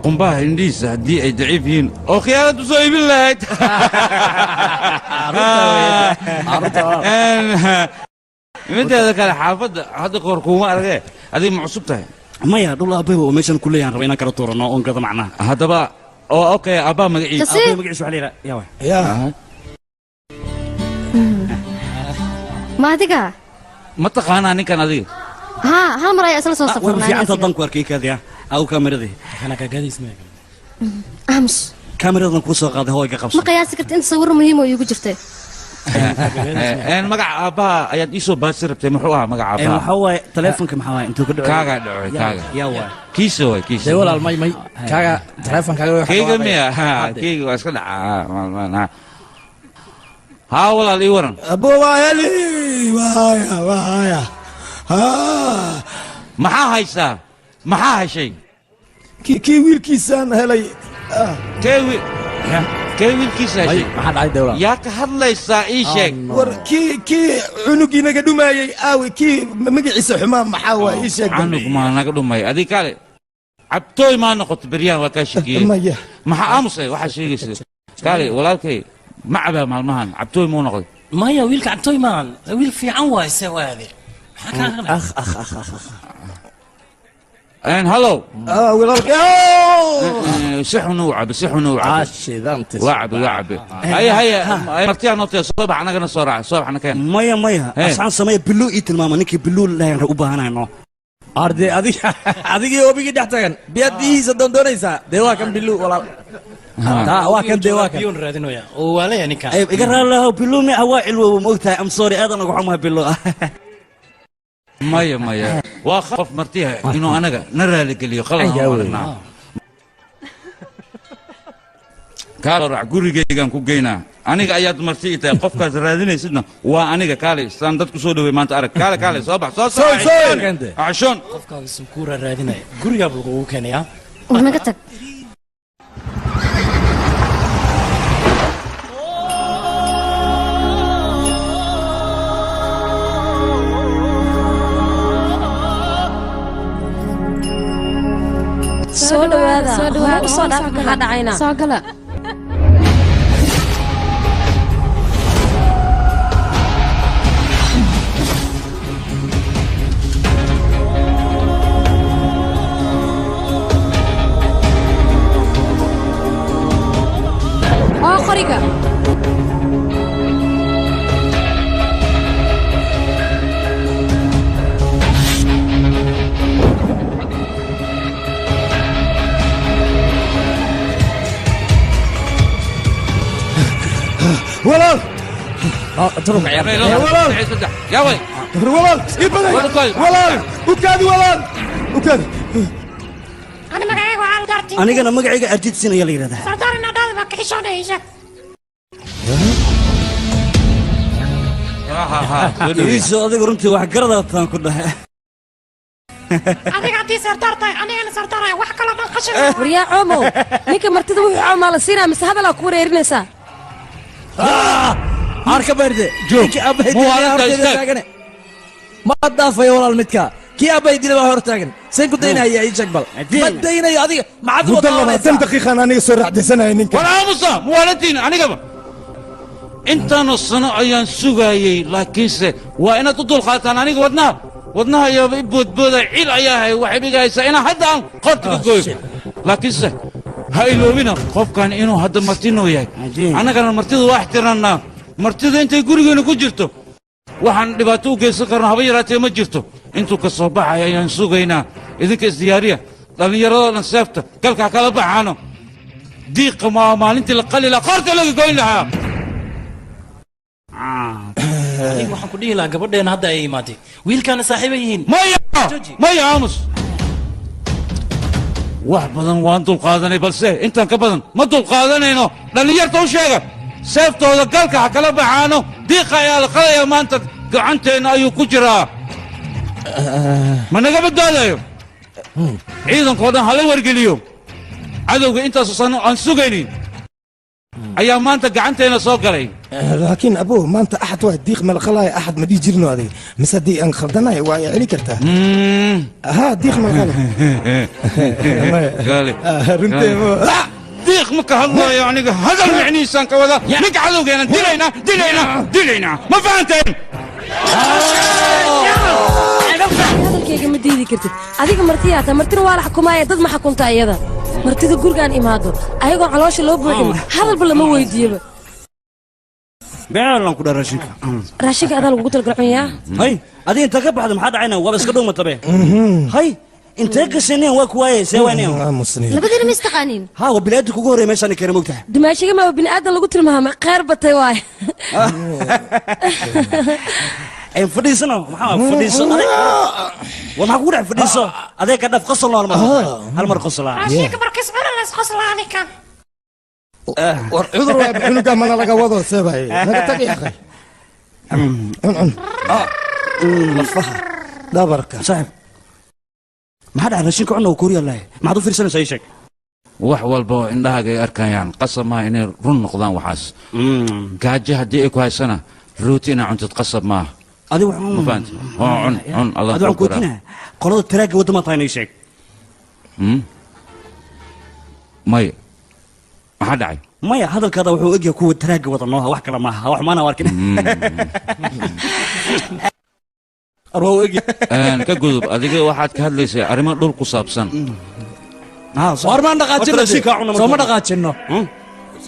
qumbaha indhihiisa haddii ay daciif yihiin oo khiyaanad u soo iibin lahayd mideeda kale xaafadda hadda qoor kuuma aragee adig ma cusub tahay maya dhul aabbayba oo meeshan ku leeyahan raba inaan kala tuurano oon gada macnaha haddaba oo okay abbaa magaciisa aabbaha magaciisa waxaa la yidhaha yaa ma adiga ma taqaanaa ninkan adiga ها هل مرة أصلا صوصة فرنا في عنده ضنك وركي كذا أو كاميرا دي أنا كجدي اسمه أمس كاميرا ضنك وصل قاعد هو يقص ما قياسك أنت صور مهم ويجو جرته أنا مقع أبا أياد إيشو باسر بتمحوها مقع أبا محوا تلفونك محوا أنتوا كده كاغا كاغا يا كيسو ده ولا الماي كاغا تلفون كاغا كيغا ميا كيغا واسكت ها ولا لي ورن أبو وايلي وايا maxaa haysaa maxaa heshay kii wiilkiisaan helay kee wiilkiisa heshay maxaa dhacay dawla yaa ka hadlaysaa ii sheeg war kii cunugii naga dhumaayey aawe kii magaciisa xumaa maxaa waa ii sheeg cunug maa naga dhumay adig kale cabtooy maa noqoto beryaan waa kaa shakiyey maxaa aamusay waxaa sheegaysa kale walaalkay ma cabaa maalmahan cabtooy muu noqday maya wiilka cabtooy maan wiil fiican waa ise waade ان هلو صحوا نوعب وعب هيا مرتين نوتي صباح انا قلنا صباح انا كان ميا عشان سميه بلو ايت الماما نيكي بلو لا u baahanayno arday adigii oobigi dhaxtagan biyadiisa doonaysa deewa kan bilu walaal waa kan deewa kan biyon raadinaya oo waalaya ninka ay iga raalaha bilu mi awaa'il waa moogtahay am sorry aadan ugu xumaa bilu مايا واخف مرتيها انه انا نرى لي خلاص كارو غوريغيغان كو جينا انيغا اياد مرتيتا قفكاس رادينيسنا وا انيغا كالي سان ددكو سو دوي مانتا ارك كالي صباح عشان قفكاس سكورا راديناي غوريغا بلغو كينيا ونغتك usoo dhaaf maxaa dhacayna soo gala qoriga ولال اترك يا ولال يا ولد ولال ولال وكادي ولال وكادي أنا مقعيق وعال قارتي anigana magacayga arjid sin ayaa la yidhahdaa سردار النادال ما كحشون إيشك iiso adiga runtii wax garadataan ku dhahay أنا قاعدين سردار طيب أنا سردار وحكى لنا قشر waryaa coomow ninka martida wuxuu coomaa la siinaa mise hadalaa ku wareerinaysaa arka bayrde joog abaydilay ma dhaafay walaal midka kii abaydilay baa hor taagan seen ku daynaya ii sheeg bal ma daynayo adiga macad wadalaba 10 daqiiqo aniga soo raacdaysanay ninka wala musa muwaalatiin anigaba intaanu sano ayaan sugayay laakiinse waa inaad u dulqaataan aniga wadnaha iyo boodbooda cil ayaa hay waxay dhigaysaa inaan hadda aan qortiga gooyo laakiinse ha iloobina qofkan inuu hadda martinoo yahay annagana martida waa ixtiraamnaa martida intay gurigeena ku jirto waxaan dhibaato u geysan karno haba yaraatee ma jirto intuu ka soo baxay ayaan sugaynaa idinka isdiyaariya dhallinyaradoo dhan seefta galkaa kala baxaano diiqa maalintii la qali lahaa qoorta laga goyn lahaa aniga waxaan ku dhihi lahaa gabadheena hadda ay imaatay wiilkaana saaxiiba yihiin maya aamus wax badan waan dulqaadanay balse intaan ka badan ma dulqaadanayno dhallinyarta u sheega seeftooda galka ha kala baxaano diiqa ayaa la qalayaa maanta gacanteenna ayuu ku jiraa ma naga badbaadayo ciidankoo dhan hala wargeliyo cadowga intaasu sano aan sugaynin ayaa maanta gacanteena soo galay laakiin abuu maanta axad waa diiq malqalaaya axad ma dhihi jirno adig mise haddii aan khaldanahay waa i celi kartaa ha diiq malqala diiq ma ka hadlaayo aniga hadal micnihiisaan ka wada ninka cadowgeenan dilaynaa ma fahanteen hadalkayga ma diidi kartid adiga martiyaa taa martina waa la xukumaaya dad ma xukunta iyada martida gurigaan imaado ayagoo caloosha loo buuxin hadalba lama weydiiyaba beelan ku dharashinka raashinka adaa lagugu talgalcunyaa hay adiga inta ka baxda maxaa dhacayna waaba iska dhow matabe hay intee gashaneen waa kuwaaye see waaneen labadiina ma istaqaaniin ha waa bilaadii kugu horreey meeshaan kare mogtahay dumaashiga ma bini aadan lagu tilmaamay khayr batay waay ay fadhiisano maxaa fadhiiso waa maxaa kugu dhac fadhiiso adee ka dhaf qosol nool ma hal mar qosolaa عشيك بركز بنا الناس قصلا عليك war cudur waa cunuga mana laga wado seebay naga tag ya akhay lafaha dabarka saaxib maxaa dhaca raashinka cunna uu kuuriya lahay maxaad u fiirsanaysaa ii sheeg wax walba oo indhahaaga ay arkayaan qasab maaha inay run noqdaan waxaas gaajo haddii ay ku haysana rooti inaa cuntid qasab maaha adigu ma fahanti cun allah adigu kuutina qolada taraagga wadda ma tahay ii sheeg maya maxaa dhacay maya hadalkaada wuxuu egyahay kuwa taraagga wada nooha wax kale maaha wax maana arkin ka gudub adiga waxaad ka hadlaysay arrimo dhul ku saabsan warmaan dhaqaajino soo ma dhaqaajino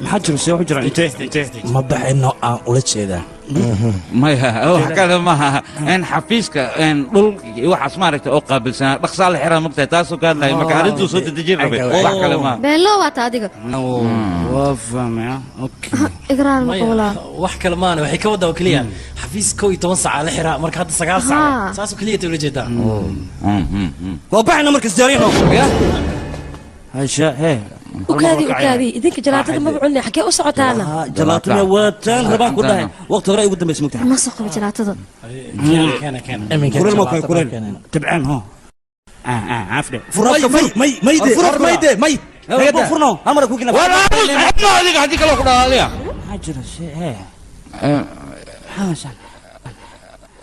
maxaa jiro see waxu jiraan intee ma baxayno aan ula jeedaa maya wax kale maaha xafiiska dhul waxaas maaragta oo qaabilsanaa dhaqsaa la xiraa mogtahay taasoo ka hadlaya marka arrintuu soo dedejin rabay wax kale maaha beelo waata adiga waa fahmaya igraan maqulaa wax kale maana waxay ka wadaa oo keliya xafiis 11 saac la xiraa marka hadda 9 saac saasoo keliya ula jeedaa waa baxayna marka isdiyaariyno هاشا هي وكادي إذنك جلاتة ما بعلنا حكي أسعة أنا جلاتة واتان ربان كلها وقت غير قدام اسمك تحت ما سوق بجلاتة كان كوريل ما كوريل تبعان ها عفلة فرناك ميدة ميد فرنو أمرك وكنا ولا حتى هذيك هذيك لو كنا عليها حجر شيء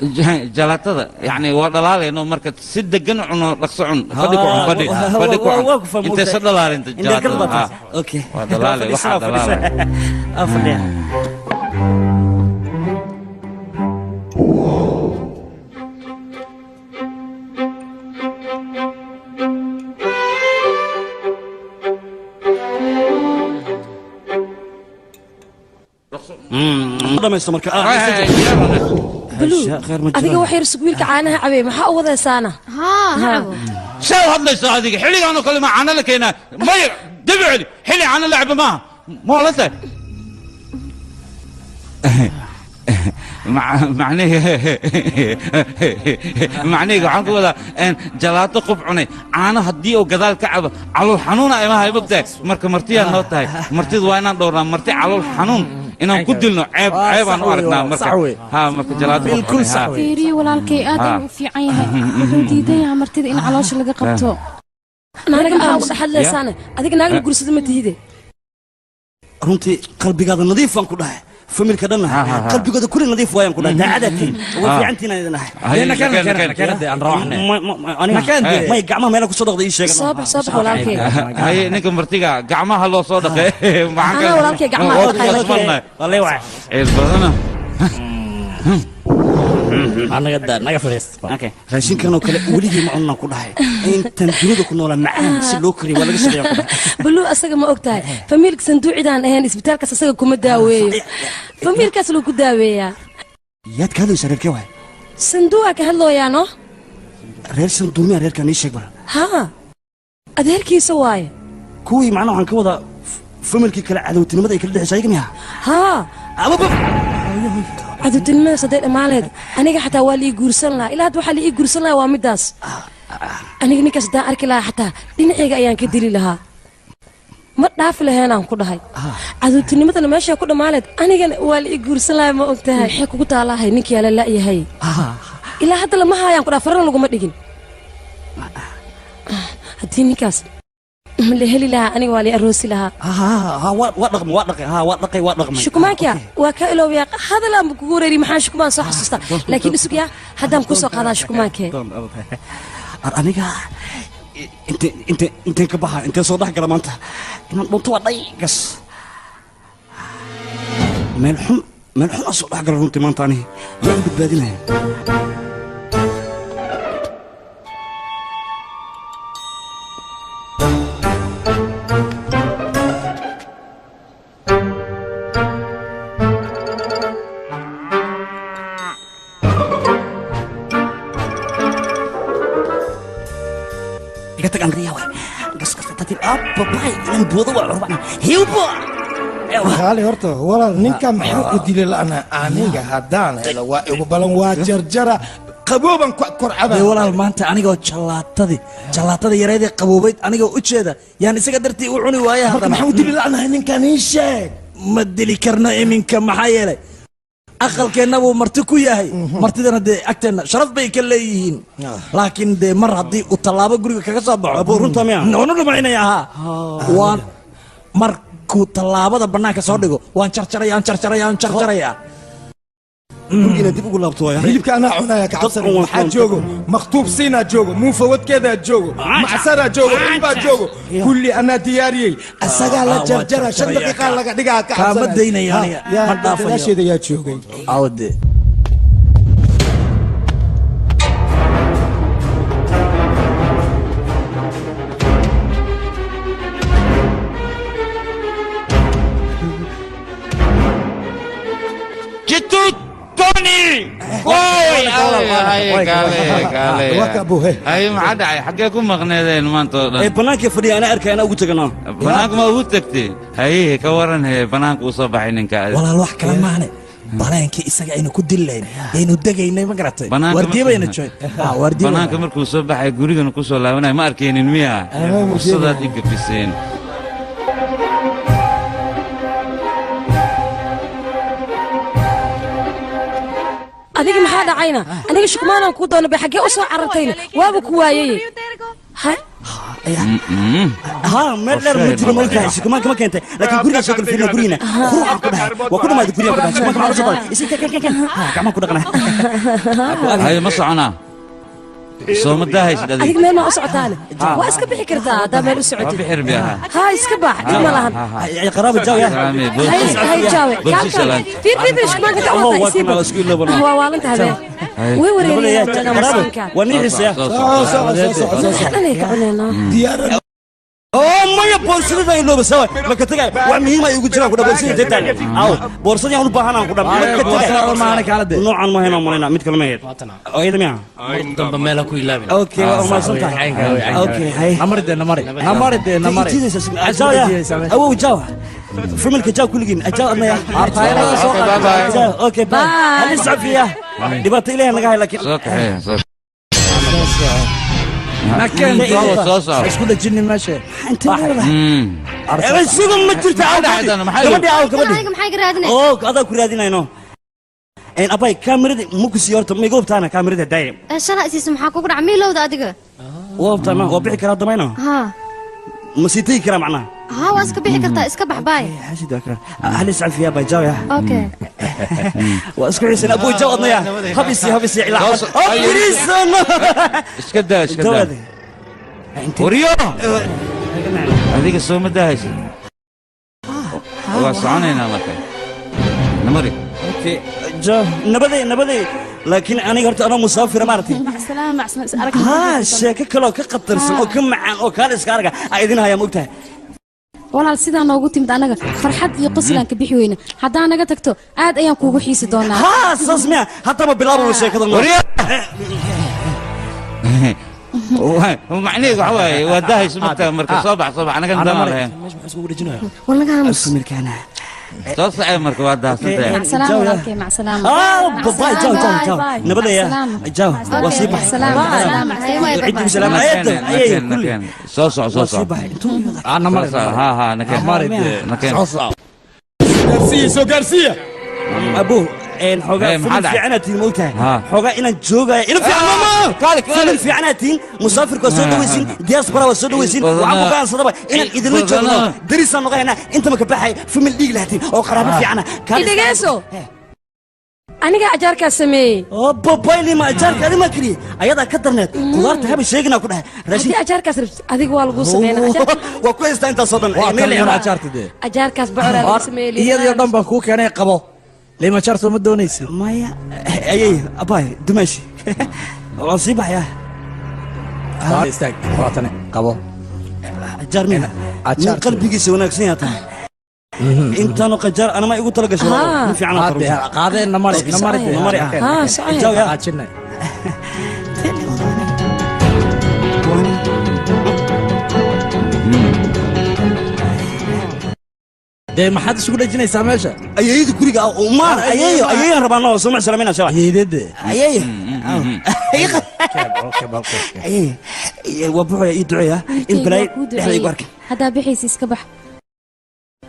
جلاتة يعني ودلال إنه مركز سد جن عنو رقصون فدي أنت سد دلال أنت جلاتة أوكي ودلال واحد دلال أفضل dhamaysto marka adiga wax yar suwiilka caanaha cabay maxaa u wadaysaana شو هذا الصادق حلي أنا كل ما عنا لك هنا ما دبعد حلي عنا لعب ما لسه معنيه عنك ولا ان جلاتو قبعني انا هدي او غدال كعب على الحنون اي ما هي بقتك مرتي نو تاي مرتي وانا دورنا مرتي على الحنون inaan ku dilno ceeb aan u aragnaa marka jalaad bilkul sax fiiri walaalkay aad u fiican yahay wuxuu diidayaa martida in caloosha laga qabto anaga ma dhaxlaysan adiga naagna gursada ma tihide runtii qalbigaada nadiif aan ku dhahay familka dhan qalbigooda kulli nadiif waayaan ku dhahay daacadatiin way fiicantiin idin ahay nakeen aan rawaxnay ma gacmaha meel ku soo dhaqday ii sheegay soo walaalkay hay ninka martiga gacmaha loo soo dhaqay maxaan ka walaalkay gacmaha loo dhaqay wallahi waa ee badana naga fadhiist raashinkan oo kale weligii ma cunaan ku dhahay intan dunida ku noolaa macaan si loo kariyo waa laga shaqeeyaa ku dhahay baluu asaga ma ogtahay familka sanduucidaan ahayn isbitaalkaas asaga kuma daaweeyo familkaas loo ku daaweeyaa yaad ka hadlaysaa reerkee waay sanduuca ka hadlooyaano reer sanduumiya reerkaan ii sheeg bara haa adeerkiisa waaye kuwii macnaha waxaan ka wadaa familkii kale cadowtinimada ay kala dhexaysa ayaga miyaa haa cadowtinimada saddeed dhammaaleed aniga xataa waa lii guursan lahaa ilaa hadda waxaa lii guursan lahaa waa middaas aniga ninkaas haddaan arki lahaa xataa dhinacayga ayaan ka dili lahaa ma dhaafi laheenaan ku dhahay cadowtinimadana meeshaa ku dhammaaleed anigana waa lii guursan lahaa ma og tahay maxay kugu taalahay ninkii ala la'yahay ilaa hadda lama haayaan ku dhaha farran laguma dhigin haddii ninkaas la heli lahaa aniga waa lii aroosi lahaa waa dhaqmay shukumaankiya waa ka iloobiyaa hadalaan buu kugu wareeri maxaa shukumaan soo xasuusta laakiin isugyaa haddaan ku soo qaadaa shukumaankee aniga inteen ka baxa inteen soo dhex gala maanta inaan dhunto waa dhaygas meel xun aan soo dhex gala runtii maanta aniga yaa i badbaadinaya hali horta walaal ninka maxaa u dilay la'ana aniga haddaan helo waa igu balan waa jarjara qabooban korcada walaal maanta anigoo jalaatada yareedee qaboobayd anigoo u jeeda yaan isaga dartii u cuni waaya marka maxaa u dilay la'ana ninkan ii sheeg ma dili karno iminka maxaa yeelay aqalkeenna buu marti ku yahay martidana dee agteenna sharaf bay ka leeyihiin laakiin dee mar haddii uu tallaabo guriga kaga soo baxo runta miya noonu dhumaynaya ahaa waan markuu tallaabada bannaanka soo dhigo waan jarjarayaa gurigiina dib ugu laabto waaya hilibka anaa cunaya kacabsan waxaa joogo makhtuub siinaa joogo muufawadkeedaa joogo macsaraa joogo ilbaa joogo kulli anaa diyaariyey asagaa la jarjara 5 daqiiqaa laga dhigaa kaama daynaya aniga ma dhaafayo gadaasheeda yaa joogay awde توني كوي هاي ما عاد حقكم مغنيين ما انتو بنانك فري انا اركي انا ugu tagana banaanka ma ugu tagtay hay ka waran he banaanka u soo baxay ninka walaal wax kala maane banaanka isaga aynu ku dillayn aynu dagaynay ma garatay wardiibayna joog banaanka markuu soo baxay gurigana ku soo laabanay ma arkeenin miya fursadaad igafiseen adiga maxaa dhacayna aniga shukumaanaan kuu doona bay xaggee u soo carartayna waaba ku waayay ها ملر مجرم ملكه شكمان كما كنت لكن قرينا شكل فينا قرينا روح كلها وكل ما قرينا كلها شكمان كما رجل ايش كان كمان كنا هاي مصعنا صوم الدهيش adiga meel ma u socotaan waa iska bixi kartaa hadaa meel u socotid بحر بها ha iska bax ma lahan يا قرابه جاو يا hay jaawe fiir fiir shmaan ka tawata waa waalanta habeen way wareeriyeen jaga masanka ونيحس يا anay ka cunayna diyaar ما يا بورصة إنه بسوي ما كتير وعمي ما يقول جرا كده بورصة جدا أو بورصة يعني بحنا كده ما كتير ما أنا كالده نوعا ما هنا مرينا ميت كلمة أو إيه دميا دم بميلا كوي لابن أوكي ما سنت أوكي هاي نمرد أجايا أو جاوا فيلم الكجاو كل جين أجا أنا يا أوكي باي هل يسعى فيها دبعت إليه أنا قاعد لكن مكان اسكو الجن ماشي انت سوق ما جرت كبدي maxay garaadinay oo adaa ku raadinayno abay kaamirada mukusi horta ma goobtaana kaamirada daayim shala isiis maxaa kugu dhacay miilowda adiga woobtana waa bixi karaa damayno ha ma siitay karaa macna ha waa iska bixi kartaa iska baxbaay xashida kara hal iscaf fiya bay jaaw ya okay waa isku xiisana abu jawadna ya habisi ila abirisan اسكدا وريو هذيك الصوم الدهيش وصعنينا مكان نمري اوكي جو نبدي لكن انا قلت انا مسافر مارتي مع السلامه ارك ها sheeko kale oo ka qatarsan oo ka macaan oo kale iska arga ay idin haya mugtahay walaal sidaa noogu timid anaga farxad iyo qoslaan ka bixi weyna haddaan naga tagto aad ayaan kuugu xiisi doonaa ha sasmiya hatta ma bilaabo sheekada ومعنيه وحواي وداهي سمكة مركز صباح أنا كنت دمار والله كان مسمير كان تصعي مركز وداهي مع السلامة ولكن مع السلامة باي جاو نبدا يا جاو وصيبة سلامة عيد بسلامة نكن صوصع أنا مريض ها نكن غارسيا أبوه الحوجة في عناتي موتها حوجة إن الجوجة إن في عمامة كالك في عناتي مسافر كسود ويسين دياسبرا وسود ويسين وعمو كان صدبة إن إذا نجوا دريسا نغينا أنت ما كبحي في من ليج لهتين أو قرابة في عنا إذا جالسوا aniga ajaarka sameeyay oo babayli ma ajaarka adima kiri ayada ka darneed qudarta haba sheegina ku dhahay raashin ajaarkaas adiga waa lagu sameeyay waa ku heystaa inta soo dhan ajaarkaas bacora lagu sameeyay iyadoo dhan baa ku keenay qabo lima jarto ma doonaysid maya ayay abay dumashi waa sii baxaya istaag waatane qabo ajaar mina qalbigiisa wanaagsan yahay tahay intaanu qajar ana ma igu tala gasho ma fiicna qaadeen namari ha saxiix ya ajinay de maxaad isugu dhajinaysaa meesha ayayda guriga umaan ayayo rabaano soo macsalamiina shaa ayayde ayayo waa buuxaya ii duceeya in balay dhexda igu arkay haddaa bixaysa iska bax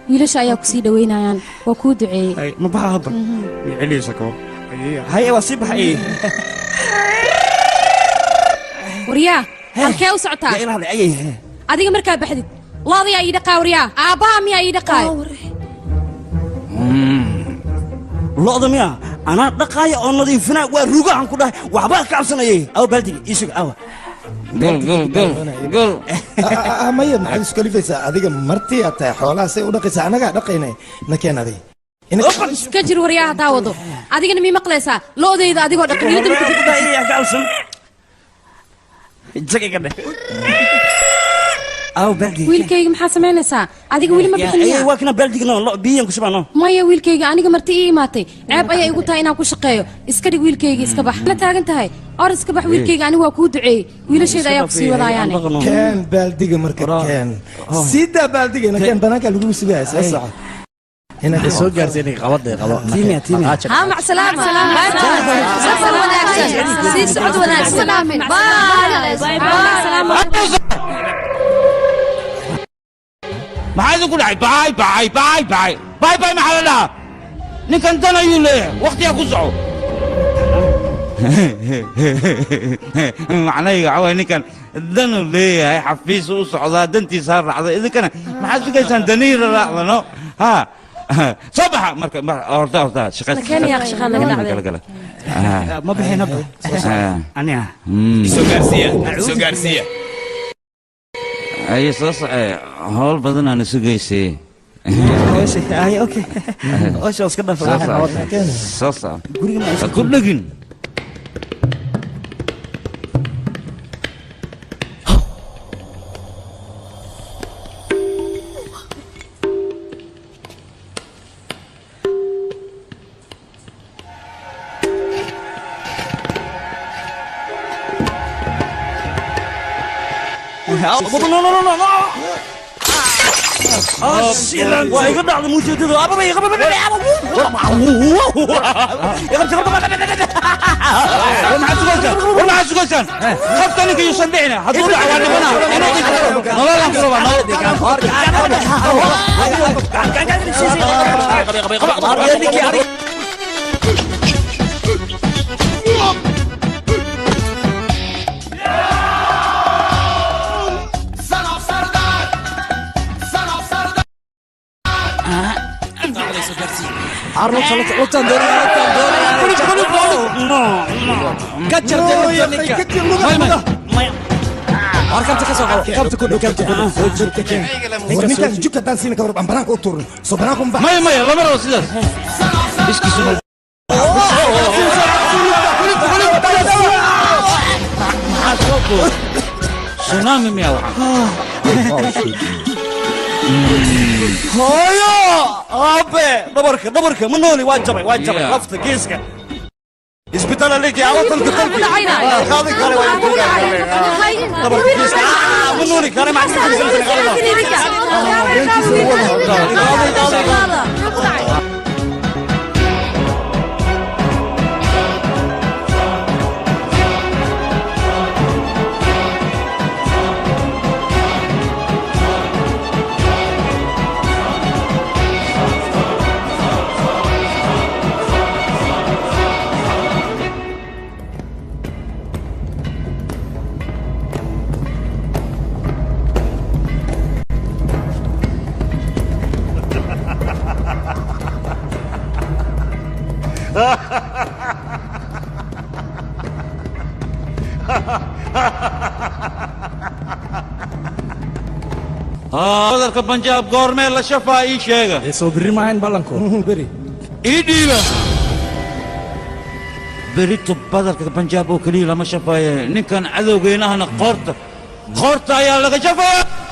wiilasha ayaa ku sii dhaweynayaan waa kuu duceeyey ma baxa hadda celiysa koo haye waa sii baxay waryaa halkee u socotaa adiga markaa baxdid loodiyaa ii dhaqaa waryaa aabbaha miyaa ii dhaqaay lo'da miya anaa dhaqaaya oo nadiifina waa rugahan ku dhahay waxbaa ka cabsanayay aw baaldiga ii sug awa قل maya maxaad isku kalifaysaa adiga martii aad tahay xoolaha say u dhaqaysaa anagaa dhaqaynay nakeen adiga iska jir waryaa haddaa wado adigana mii maqlaysaa lo'dayda adigoo wiilkayga maxaa samaynaysaa adiga weli ma bixin maya wiilkayga aniga marti ii imaatay ceeb ayaa igu tahay inaan ku shaqeeyo iska dhig wiilkayga iska bax la taagan tahay or iska bax wiilkayga aniga waa kuu duceeyey wiilasheeda ayaa kusii wadaayaane keen baaldiga marka keen sidaa baaldiga nakeen banaanka lagu sugaya soo soco هنا سو غارسيني قبض قبض تيمي ها مع سلامة سفر وناكسن سي سعود وناكسن باي باي سلامة ما عايز اقول باي باي باي باي باي باي ما حلنا نك انت انا يولي وقتي اكو معناه عوي نكن danu leeyahay xafiis u socdaa dantiisa raacda idinkana maxaad sugaysaan daniira raacdano ha soo baxa marka horta shaqada ma bixinaba aniga soo gaarsiiya ay soo socay hawl badan aan sugaysay اوكي ايش اسكت صص كل لجن ويقطع على موجود هذا ابا يغبى والله عسكوشان خفتني كي يصدعنا هتقول عواني بنا عرض لطان دوري كتر Arkam cakap soal. Kapte kudu. Nikah juga dansin kau orang barang kotor. So barang kau. Maya, lama rawat sudah. Iski sudah. Tsunami miawa. هايا أبي دبرك منولي واجبي لفت كيسك اسبتنا ليك يا وطن قتلك خاضي كاري دبرك كيسك منولي كاري معك هذا البنجاب غورمي لا شفا اي شيء سو بري ما هين بالانكو بري ايديبا بريتو بدل البنجاب وكلي لما شفا نكن عدوغينا هنا قورت يا لغا شفا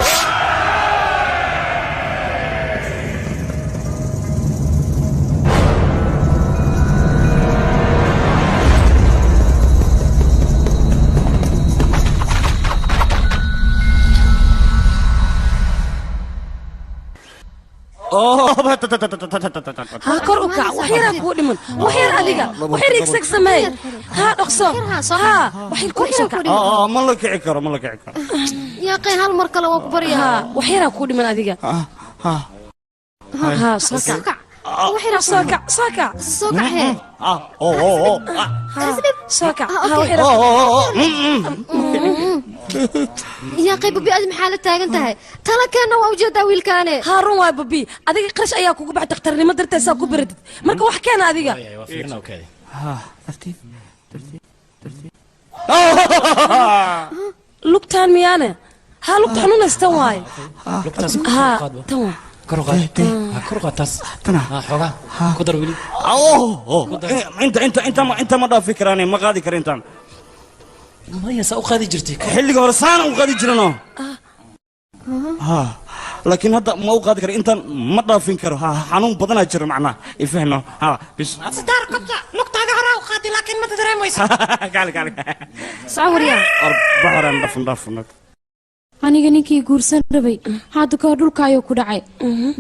ها كروكا وحيرا كودي من وحير عليك وحير يكسك سماي ها دقصو ها وحير كودي ما لك عكر يا قي هالمركله وكبريا ها وحيرا كودي من اديك ها سوكا وحيرا سوكا هي سوكا ها وحيرا يا قي ببي ادم حاله تاغنتahay tala kana waa ujeedaa wiilkaane هارون واي ببي adiga qarash ayaa kugu baxay dhakhtarnimo darteesa ku biradid marka wax keen adiga lugtaan miyaane ha lugta xanuunaystan waaye ha tan كرقاtas xoga ku dar wili انت ما ضاف فكراني ما قادي كرينتان ما يسا قادي جرتي xilliga hore saan u qaadi jirano laakiin hadda ma u qaadi karo intaan ma dhaafin karo xanuun badanaa jira macnaa ifahno bis صدار قبضة نقطة هراء وقادي لكن ما تدري مويس قال صعوريا بحران dhafn aniga ninkii guursan rabay hadda ka dhulka ayuu ku dhacay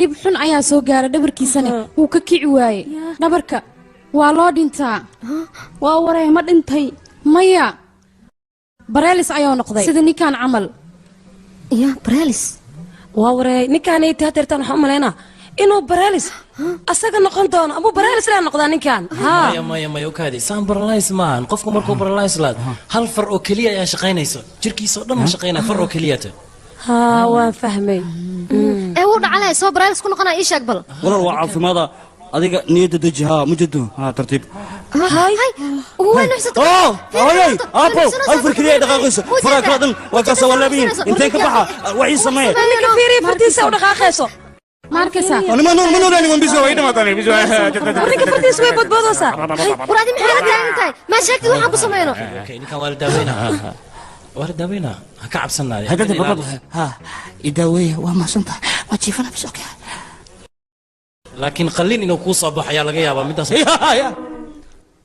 dib xun ayaa soo gaaray dhabarkiisana wuu ka kici waayay dhabarka waa loo dhintaa waa waray ma dhintay maya bareelis ayuu noqday sida ninkan camal يا براليس waa waray ninkaan ay tahay tartan waxa u maleena inuu baraalis asaga noqon doono ama baraalis la noqdaa ninkan maya okaadi saan baralays maahan qofku markuu baralays laad hal far oo keliya ayaa shaqaynayso jirkiisa oo dhan ma shaqaynaa far oo keliyata waan fahmay wuu dhacalay soo baraalis ku noqonaa ii sheeg bal walaal waa caafimaada adiga niyadda deji mujado tartiib هاي وين حسيت هاي ابو الفكر يا دقائق فراك هذا وكاسه ولا بين انت كبحه وعي سميه انا كفيري فرتيسه ودقائقيسو ماركسا انا منو انا من بيسوي ما تاني بيسوي انا كفرتيس وي بدبودوسا ورادي محل انت ما شكت waxaan ku sameeyno ninka waalidaweyna ha ka cabsanaaday hadda babad idaaweey waa maasanta ma jiifana bisooka laakiin qalin inuu ku soo baxaya laga yaabaa midaas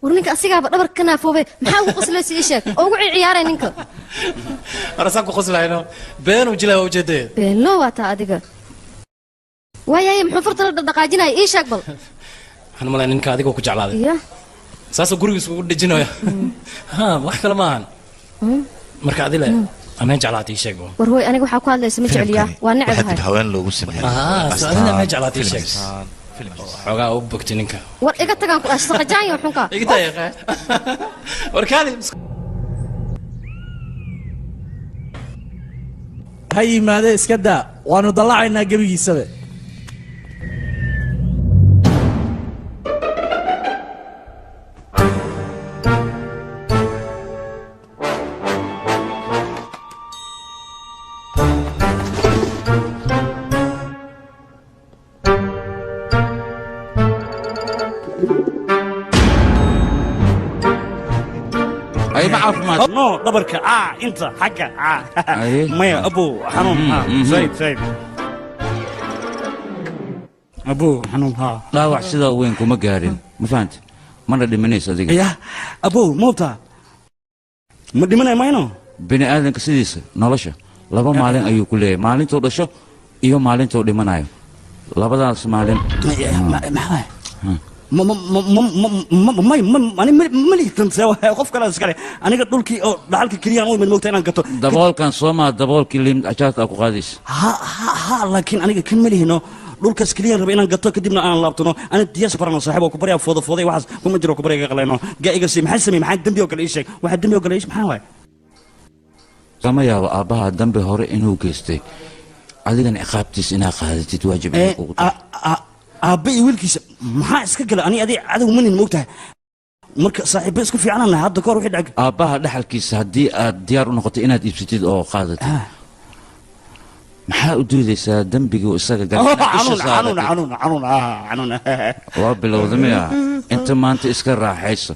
warninka asigaaba dhabar ka naafoobe maxaa ugu qoslaysa ii sheeg oo ugu ciyaaray ninka arasaan ku qoslayno been uu jilaa ujeedee been loo waata adiga waayay muxuu farta la dhaqaajinay ii sheeg bal waxaan malayn ninka adiga ku jeclaaday saasoo gurigiisa ugu dhijinayo wax kale maahan marka adile ameen jeclaatay ii sheeg war hooy aniga waxaa ku hadlaysa ma jecliyaa waa nacabahay haween loogu sameeyay saadina ameen jeclaatay ii sheeg xogaa u bogtay ninka war iga tagaan ku dhashay qajaan iyo xunka iga taayay war kaali hay imaade iska daa waanu dalacaynaa gebigiisaba نو دبرك انت حقا مايا ابو حنون زايد ابو حنون لا wax sida weyn kuma gaarin ma fahanti mana dhimanaysa adiga ya ابو موتا ma dhimanay mayno bini aadanka sidiisa nolosha laba maalin ayuu ku leeyahay maalintuu dhasho iyo maalintuu dhimanayo labadaas maalin ملي تنسى قف كلا سكري أنا قلت لك دعالك كريان وين موت أنا قلت دبول كان صوما دبول كليم أجات أكو قاديس ها لكن أنا كن ملي هنا دول كسكريان ربنا قلت كدبنا أنا لابتنا أنا دياس برنا صاحبه كبريا فوضى واحد كم جرو كبريا قلنا جاي قصي محسمي محد دم بيوكل إيش واحد دم بيوكل إيش محاوي كما يا أباها دم بهور إنه قستي علينا إخابتيس إنها قادتي تواجب أبي ويلكيس ما إسكجل أنا أدي عدو من الموتى مرك صاحب اسكو في عنا هذا كور واحد عق أباها دحلكيس هدي ديار نقطة إنها تبسيتي أو قادتي maxaa u diidaysaa dambiga isaga عنون waa bilowdamaya inta maanta iska raaxayso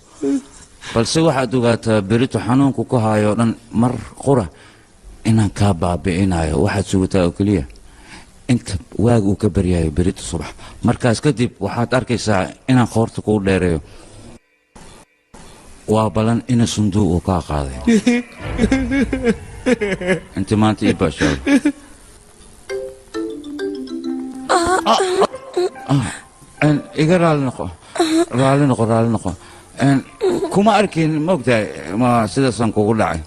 balse waxaad ogaataa berito xanuunku ku hayo dhan mar qura inaan kaa baabi'inayo waxaad sugataa oo keliya inta waag uu ka baryayo berito subax markaas kadib waxaad arkaysaa inaan qoorta kuu dheereeyo waa balan ina sunduuq uu kaa qaaday inta maanta ii baashaay iga raali noqo kuma arkin maogtahay ma sidaasaan kugu dhacay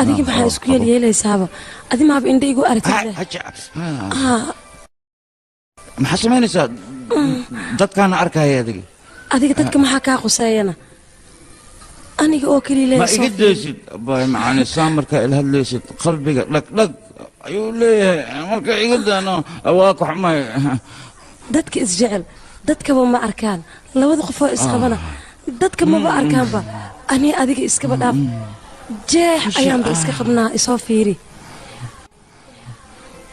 adiga maxaa isku yeelaysaaba adi maaba indha igu aragtay maxaa samaynaysaa dadkaana arkaya adiga dadka maxaa kaa quseeyana aniga oo keliya ma iga daysid macani saa markaa ila hadlaysid qalbiga dhagdhag ayuu leeyahay marka iga daano waa ku xumay dadka isjecel dadkaba ma arkaan labada qof oo isqabana dadka maba arkaanba ani adiga iskaba dhaaf jeex ayaanba iska qabnaa isoo fiiri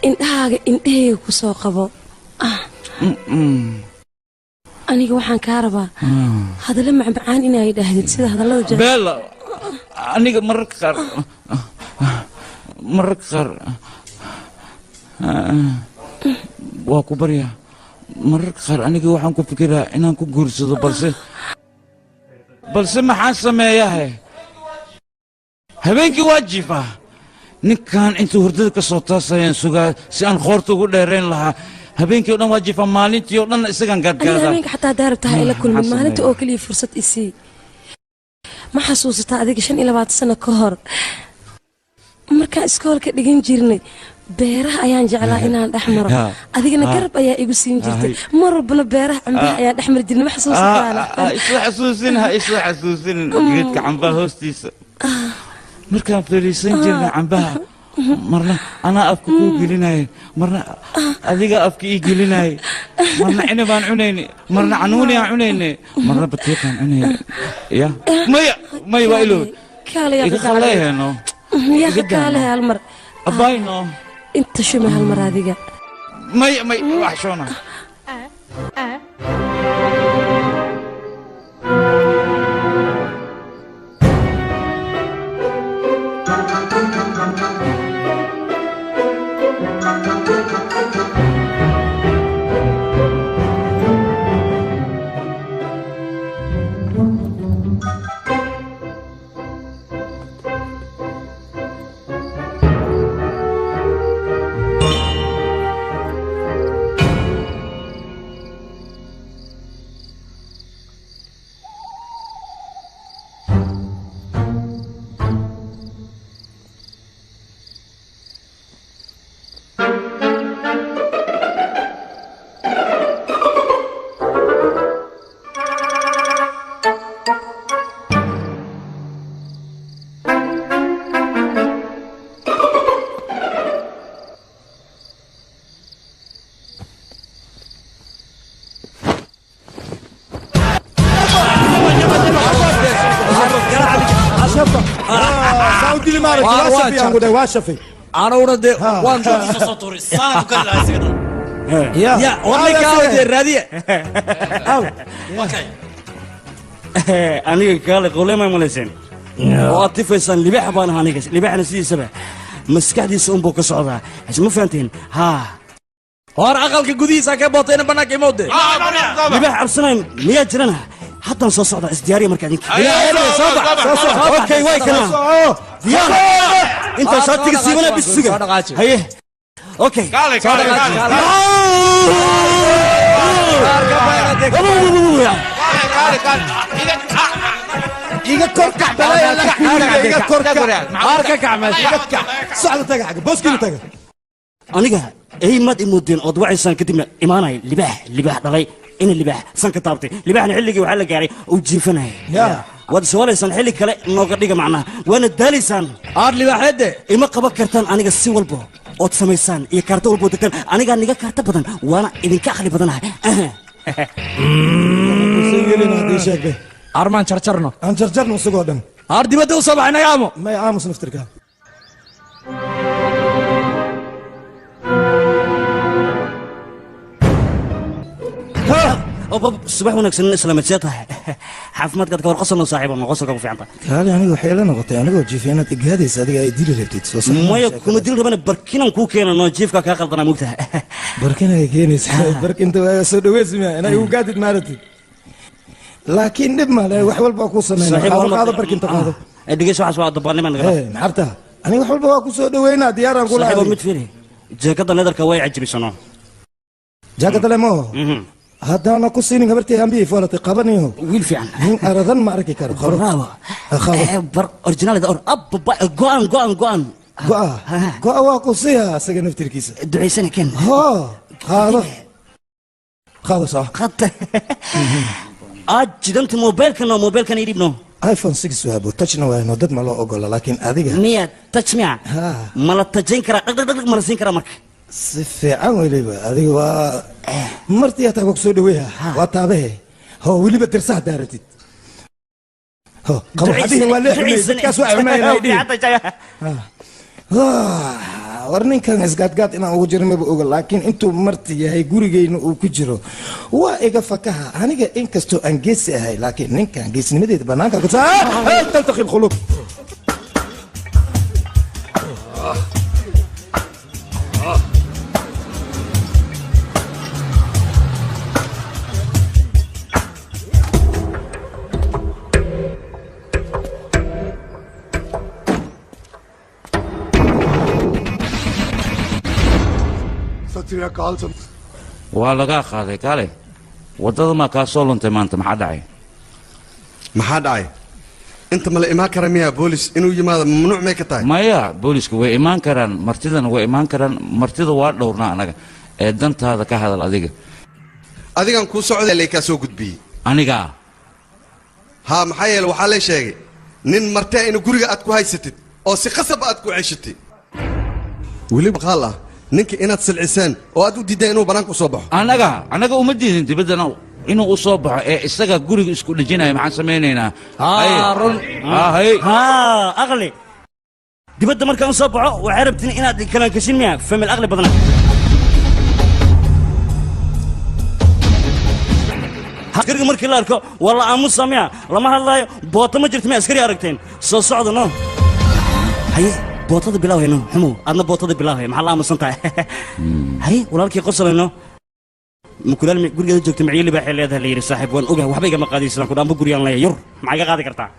indhahaaga indhahayga ku soo qabo aniga waxaan kaa rabaa hadalla macmacaan inay dhahdid sida hadallada beela aniga mararka qaar waa ku baryaa mararka qaar aniga waxaan ku fikiraa inaan ku guursado balse maxaan sameeyahe habeenkii waa jiifaa ninkan intuu hurdada ka soo taasayaan sugaa si aan qoorta ugu dheerayn lahaa habeenkii oo dhan waa jiifaa maalintii oo dhan isagaan gaadgaadaa habeenka xataa daarab tahay ila kulmin maalinta oo keliya fursad isii ma xasuusataa adiga 25 sano ka hor markaan iskoolka dhigan jirnay beeraha ayaan jeclaa inaan dhex maro adigana garab ayaa igu siin jirtay mar walbana beeraha cambaha ayaan dhex mari jirnay ma xasuusataan isoo xasuusin geedka cambaha hoostiisa markaan fadhiisan jirnay cambaha marna anaa afka kuu gelinaaye marna adiga afka ii gelinaaye marna cinab aan cunayne marna canuuni aan cunayne marna batiiqaan cunayne ya maya waa iloowe iga qalleeheno yaa kaalehe hal mar abayno انت شو مهالمرة ذيك مي وحشونا واشفي انا ورد وان سطوري صار كل عايزين يا والله كاودي الراديه اوكي aniga kaale qole ma malaysan oo tifaysan libax baan aniga libaxna sidiisaba maskaxdiisa un buu ka socdaa isma fahanteen ha hor aqalka gudihiisa ka bootayna banaanka imowde libax absanayn miyaa jirana haddaan soo socdaa isdiyaariya markaa idinka okay way kana diyaar inta shaatiga siibana bisuga haye okay iga korkac balaya la kuuliga iga korkac arka kacmay socda taga booskina taga aniga ay mad imudin oo dwacaysan kadibna imaanay libax dhalay in libax san ka taabtay libaxna xilligii waxa la gaaray oo jiifanay wad soolaysan xilli kale nooga dhiga macnaha wana daalisan libaxeede ima qaba kartaan aniga si walbo oo samaysan iyo kaarta walbo dadkan aniga niga kaarta badan waana idinka aqli badanahay armaan jarjarno aan jarjarno isagoo dhan har dibadda u soo baxay naga may aamus naftirka subax wanaagsan islaamad seetahay xaafimaadkaad ka warqasan saaxiibana qosolka ku fiicanta kaali anigu waxay la noqotay anigoo jiifeenad igaadaysa adiga ay dili rabtid maya kuma dil rabana barkinan kuu keenano jiifka kaa qaldanaa mugtaha barkin ay keenaysa barkinta waa soo dhaweysma inay ugu gaadid maaratid laakiin dhib male wax walba ku sameynaa barkinta qaado dhegeyso waxaas waa dabaanniman naga maxarta aniga wax walba waa ku soo dhaweynaa diyaaraan ku lahay mid fiiri jeekada nedarka way cajibisano jaakada lemo haddaana ku siinin gabartii ambihi foolatay qabanayo wiil fiican nin aradan ma arki karo bar originaalida or abba go'an go'a waa ku siya asaga naftirkiisa ducaysana ken qaado soo jidanta mobilkan idhibno iphone 6 waabo touchna waayno dad ma loo ogola laakiin adiga miya touch miya ma la tajayn karaa dhaqdhaqdhaq ma la siin karaa marka si fiican weliba adiga waa martii ataa ku soo dhaweeya waa taabahe ho weliba dirsaha daaratid ho qabo hadihi waa leexmay dadkaas waa xumaynaa war ninkan isgaadgaad inaan ugu jiro maba oga laakiin intuu marti yahay gurigeyna uu ku jiro waa iga fakaha aniga inkastoo aan geesi ahay laakiin ninkan geesnimadeeda banaanka ku taltaqi lkhuluq waa lagaa qaaday kaale waddada maa kaa soo luntay maanta maxaa dhacay انت ما ايمان كرم يا بوليس انه يماذا ممنوع ما كتاي maya booliisku way imaan karaan martidana way imaan karaan martida waa dhowrnaa anaga ee dantaada ka hadal adiga adigan ku socday leey ka soo gudbiyay aniga ha maxaa yeelay waxaa la sheegay nin martay inuu guriga aad ku haysatid oo si qasab aad ku ceeshatay waliba qala ninka inaad silcisaan oo aad u diiday inuu banaanka soo baxo anaga uma diidin dibadana inuu u soo baxo ee isaga guriga isku dhijinaya maxaan samaynaynaa run aqli dibadda markaan u soo baxo waxay rabtiin inaad kalaan kashin miya famil aqli badana askariga markii la arko waa la aamusa miya lama hadlaayo boota ma jirto miya askari aragteen soo socda no haye bootada bilaawayno xumo adna bootada bilaaway maxaa la aamusan tahay haye walaalkii qosalayno mukulaal gurigeeda joogta maciyili baa xil leedahay la yiri saaxiib waan ogahay waxba igama qaadaysan ku dhaanba guriyaan leeyahay yur maxaa iga qaadi kartaa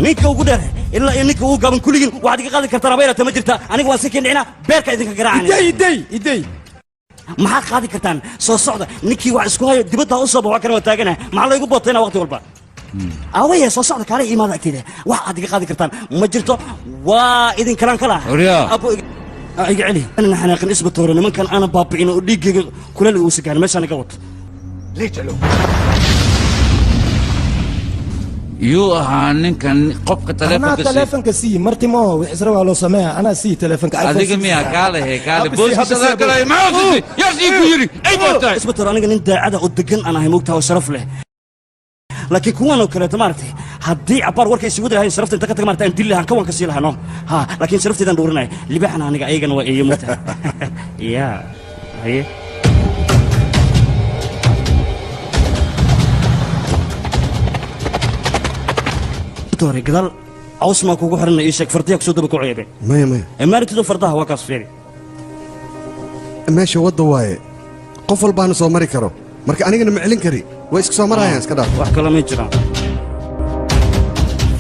ninka ugu dheer ilaa iyo ninka ugu gaban kuligin waxaad iga qaadi kartaa rabayna tama jirta aniga waan si keenina beerka idinka garaacana maxaad qaadi kartaan soo socda ninkii wax isku hayo dibadda u soo baxo kana waa taagana maxaa laygu bootayna waqti walba awaya soo socda kaale imaada agteeda wax aad iga qaadi kartaan ma jirto waa idin kalaan kala iga celi أنا حناقن اسمه تورنا من كان أنا بابعين وديك كل اللي وسكان مش أنا قوت ليه تلو يو هانن كان قبك تلفون أنا تلفون كسي مرتي ما وحزروا على سماع أنا سي تلفون كعرف هذيك ميا كاله هي كاله بوس كذا كلا ما أقصد يا سيدي كيري أي بطل اسمه تورنا أنا قلت عدا ودقن أنا هي مقتها وشرف له لكن كون وكلة تمارتي هدي عبار ورك يسود هاي شرفت انت كتك مارتي انت اللي هنكون كسيل هنو ها لكن شرفت اذا دورنا اللي بحنا هنيقا ايغن واي موت يا هي توري قدال عوس ما كوكو حرنا ايشك فرتيك سود بكو عيبه مايا اماري تدو فردها واكاس فيري ماشي وضو واي قفل بان سو مري كرو marka anigana ma celin kari way isku soo marayaan iska dhaaf wax kala ma jiraan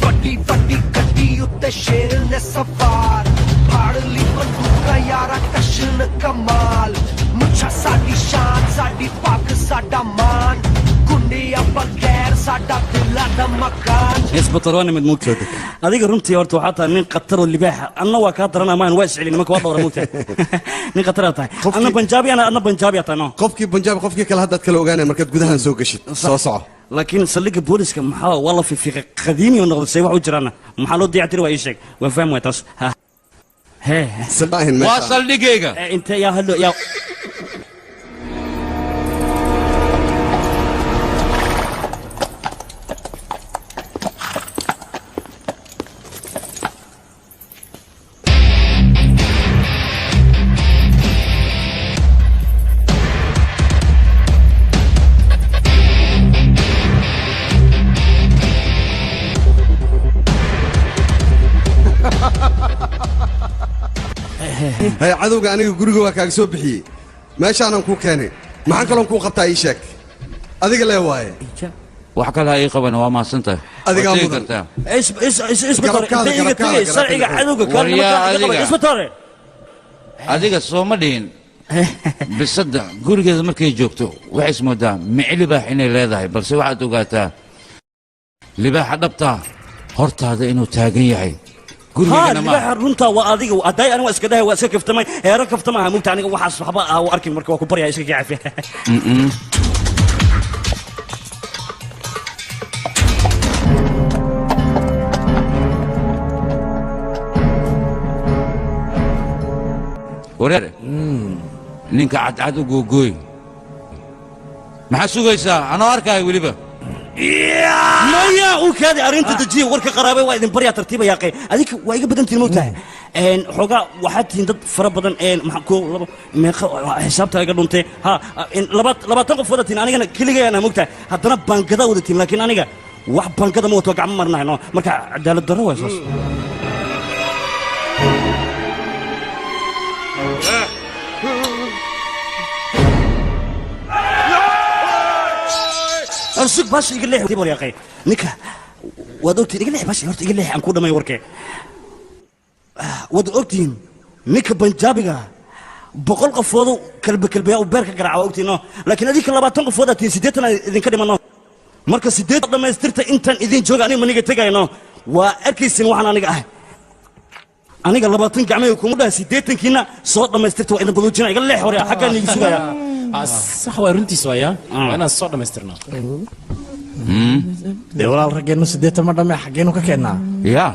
ਵੱਡੀ ਵੱਡੀ ਗੱਡੀ ਉੱਤੇ ਸ਼ੇਰ ਨੇ ਸਵਾਰ ਫਾੜ ਲਈ ਬੰਦੂਕਾਂ ਯਾਰਾ ਕਸ਼ਨ ਕਮਾਲ ਮੁੱਛਾਂ ਸਾਡੀ ਸ਼ਾਨ ਸਾਡੀ ਪੱਗ ਸਾਡਾ ਮਾਨ ਗੁੰਡਿਆਂ ਬਗੈਰ ਸਾਡਾ ਦਿਲਾਂ ਦਾ ਮਕਾਨ اثبت رواني من موت هذيك رمتي ورتو حاطه من قطروا اللباحه انا وكاطر انا ما واسع لي ما كوضر موت من قطرتها انا بنجابي انا بنجابي انا qofkii banjaab qofkii kala hadad kala ogaanay markaad gudahan soo gashid soo soco لكن سلك بوليس كم حاول والله في قديمي ونقض سيوا وجرانا محلو دي اعتروا اي شيء وفهم ويتاس ها هي سباهن ما واصل دقيقه انت يا هلو يا هاي عدوغا aniga guriga waa kaaga soo bixiyay meeshaanan ku keenay maxaan kaloon ku qabtaa ii sheeg adiga lee waaye wax kale ay qaban waa ma santa adiga mudan sharciga cadowga kale isbitaare adiga soo ma dhihin bisada gurigeeda markay joogto waxay ismoodaa micli baa inay leedahay balse waxaad ogaataa libaaxa dhabta hortaada inuu taagan yahay ها لباح رنتا وأذيك وأداي أنا وأسكده وأسكف تماي هي ركف تماها ممكن عني وحاس صحبة وأركن مركب وكبر يا إيش كيعرف ورير نينك عاد وجوجوي ما حسوقيسا أنا أركاي وليبه مايا وكذا أرنت تجي ورك قرابة وإذن بريا ترتيبه يا أخي هذيك وإيجا بدنت الموتى إن حقا واحد هندد فرا بدن إن محكو ما حسابتها يقولون تي ها إن لبات تنقف فضتين أنا كل جاي أنا موتى هتنا بانكذا ودتين لكن أنا واحد بانكذا موت وقع مرنا هنا مركا عدالة الدروة أساس أرسل باش يقول لي تبغى يا أخي نكا ودوتي يقول لي باش يقول لي أنكون ما يوركه ودوتين نكا بنجابيها بقول قفوضو كلب يا وبرك قرع وقتي نو لكن هذيك اللي بتنقف فوضى تنسيتنا إذا كده منو marka 8 dhamaystirta intaan idin jooga aniga maniga tagayno waa arkaysin waxaan aniga ah aniga 20 gacmay kuma dhahay 8 kiina soo dhamaystirta waa inaan baduujina iga leex hore xagga nigu sugaya صح وارنتي سوايا انا الصوت مسترنا dee walaal raggeenu 8 ma dhamay xaggeenu ka keennaa يا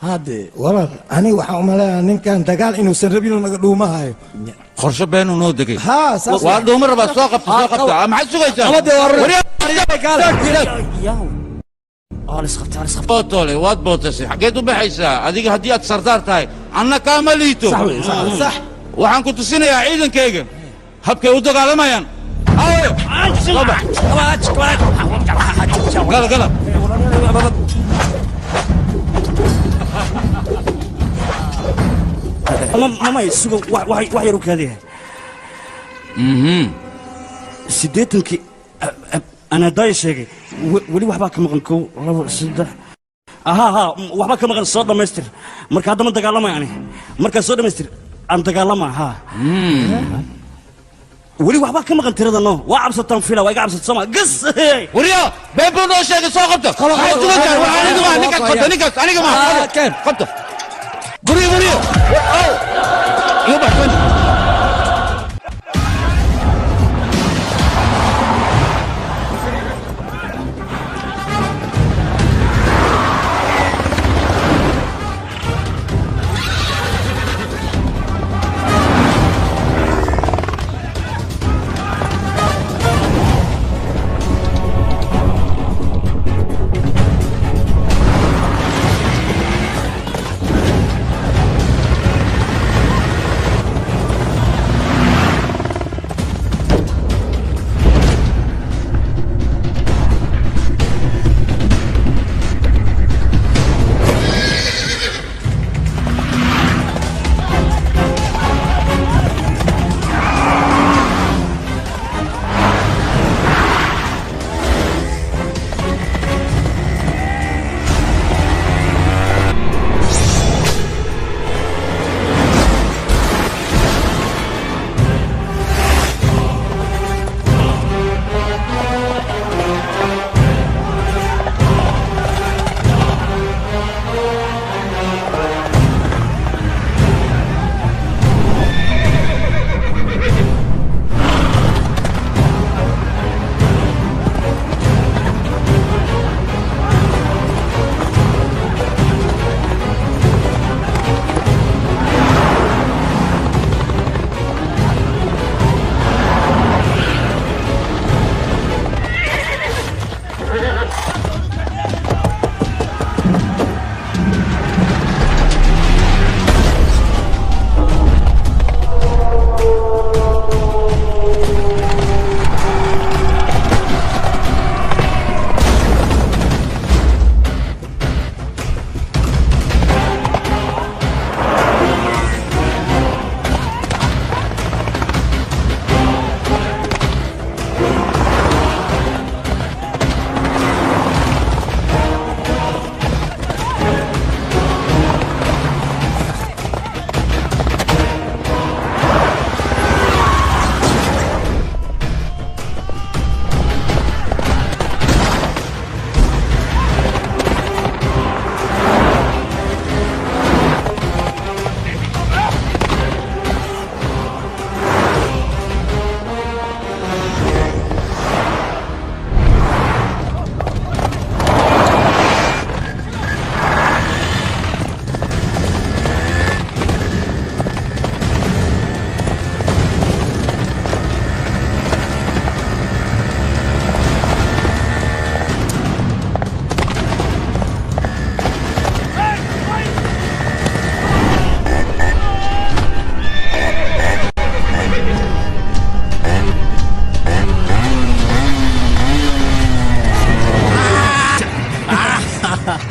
hade walaal aniga waxaan u maleeyaa ninkan dagaal inuusan rabin inuu naga dhuumahayo qorshe beenu noo degay ها saas waa doomar baa soo qabta maxaad sugaysaa bootole waad bootasay xaggeed u baxaysaa adiga haddii aad sardaar tahay anna kaama liito صح waxaan ku tusinayaa ciidankayga habkay u dagaalamayaan gala gala mamay sugo wax yar u kaadiyahay 8kii أنا داي شيء ولي وحبا كمغن كو لabo saddex aha waxba ka maqan soo dhameystir marka hadda ma dagaalama yani marka soo dhameystir aan dagaalama ha wali waxba ka maqan tirada no waa cabsataan fila waa iga cabsat sama gas wariyo beebo noo sheegay soo qabta waxay duwantahay waxaan idu waa ninkaas qabta ninkaas aniga ma qabta buriyo iyo baxsan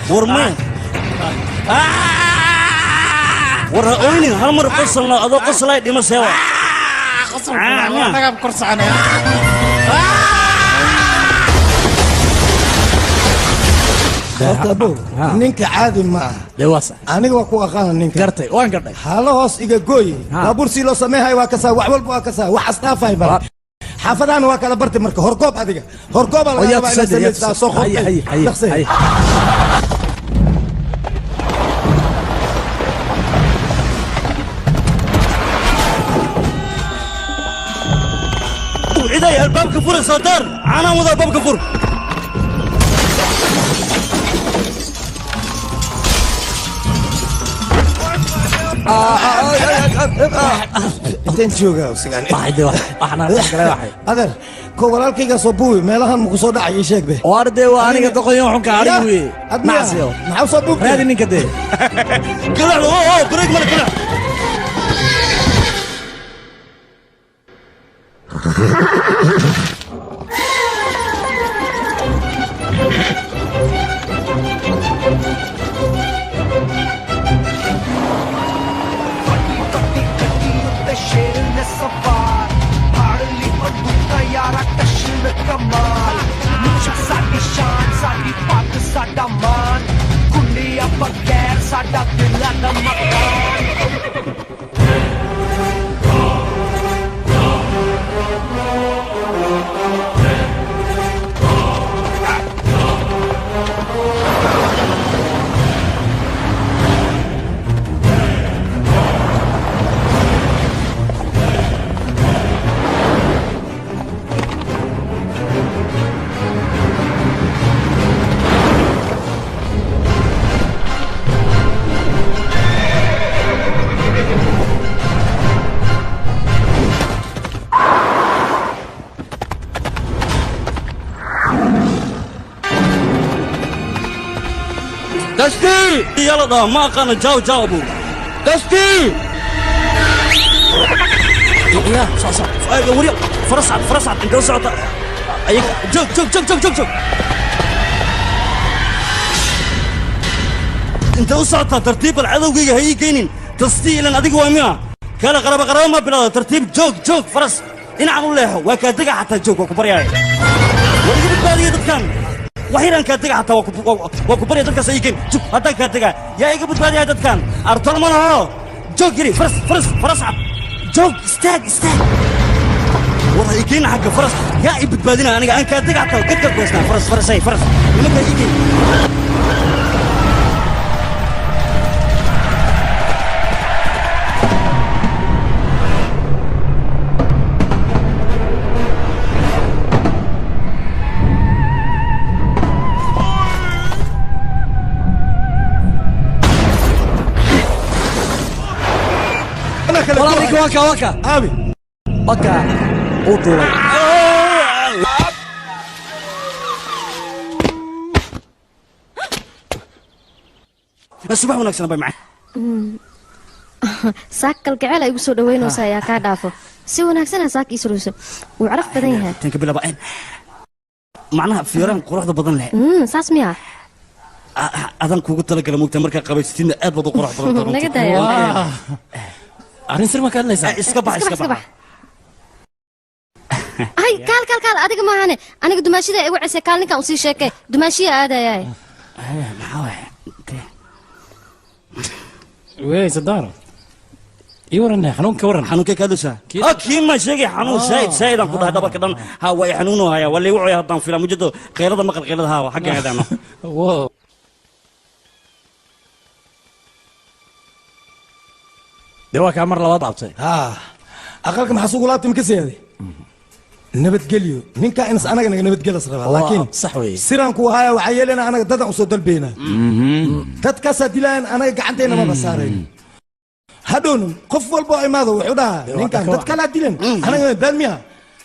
ورمين ورأوني هالمر قصنا أذو قصلا دي مسوا قصر أنا بكرس عنها أبو نينك عادي ما لواسع أنا وأخو أخانا نينك قرتي وين قرتي خلاص إيجا جوي أبو سيلو سميها وكسا وعول بوكسا وحسنا فايبر xaafadahan waa kala bartay marka horgoob adiga horgoob la rabaa inaad samaysaa soo qortay ciiday albaabka fur soo dar aanan wada albaabka fur intaan joogaa usigaan adeer ko walaalkayga soo buubi meelahan muku soo dhacay ii sheeg be waarde waa aniga doqoyo xunka arigu macsiyo maxaa soo buubi raadi ninka de galaxdo break mala galax कमाल मुझा साडी शान साडी पग साडा मान कुंडिया बगैर साडा दिल दा मकान دستي يلا ده ما كان جاوبوا دستي يا صح اي وري فرص عاد انت وصلت ايك جوك انت وصلت ترتيب العدو هي كاينين تستيلا اديك واميا كان قرب ما بلا ترتيب جوك فرص ان عمل له وكادق حتى جوك وكبرياي ولي بالي دكان وحيران كاتجا حتى وكبري دتك سيكين شوف هذا كاتجا يا إيجا بتبادي هذا كان أرتل من هذا جوك جري فرس عب جوك استاج والله يكين حق فرس يا إيجا بتبادينا أنا كاتجا حتى كتر كويسنا فرس لما يكين وكا ابي وكا وطول الصباح ونكسنا باي معي saak kalgaceel ay ugu soo dhaweynaysaa ayaa kaa dhaafo si wanaagsan saak ii suruuso wuu caraf badan yahay tan kabila baan macnaha fiiran quruxda badan leh saas miya adan kugu talagalay mugta marka qabaysatina aad baad u qurux badan naga daayo arrin sir ma ka hadlaysaa iska bax ay kaal adiga maahane aniga dumaashida igu cisay kaal ninkan u sii sheekay dumaashiya aadayaay maxaa waay wey sadaaro ii waran xanuunka waran xanuunkee ka dusaa kii ma sheegay xanuun said aan ku dhahay dhabarka dhan ha way xanuunu haya waa leegu coya haddaan filan mujado qeylada maqal qeylada haa xagga aadaano dee waa kaa mar labaad cabtay aqalka maxaa sugu laabtay maka seeday nabadgelyo ninka inas anaga naga nabadgelas rabaa laakiin sax wey siraan ku haya waxaa yeelana anaga dadan usoo dalbayna dadkaasaa dilaan anaga gacanteena maba saarayn hadhowna qof walba oo imaado wuxuu dhahaa ninkan dad kalaa dilan anaga baan miya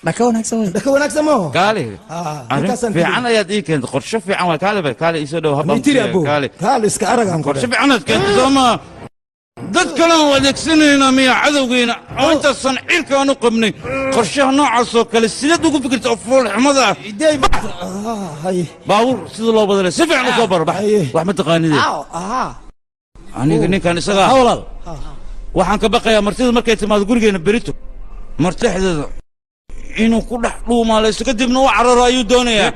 dhaka wanaagsan maaho kaale arrin fiican ayaad ii keentay qorshe fiican waa kaale isoo dhow habaan kaale iska aragaan qorshe fiican aad keentay soomaa dad kalena waa adeegsanaynaa miya cadowgeyna oo intaasan cirkaan u qabnay qorshaha noocaas oo kale sideed ugu fikirta oo foolxumada baabuur sida loo badalay si fiican u soo barbax wax ma taqaanidee aniga ninkan isaga waxaan ka baqayaa martida markay timaado gurigeena berito martixdeeda inuu ku dhex dhuumaalaysto kadibna u cararo ayuu doonayaa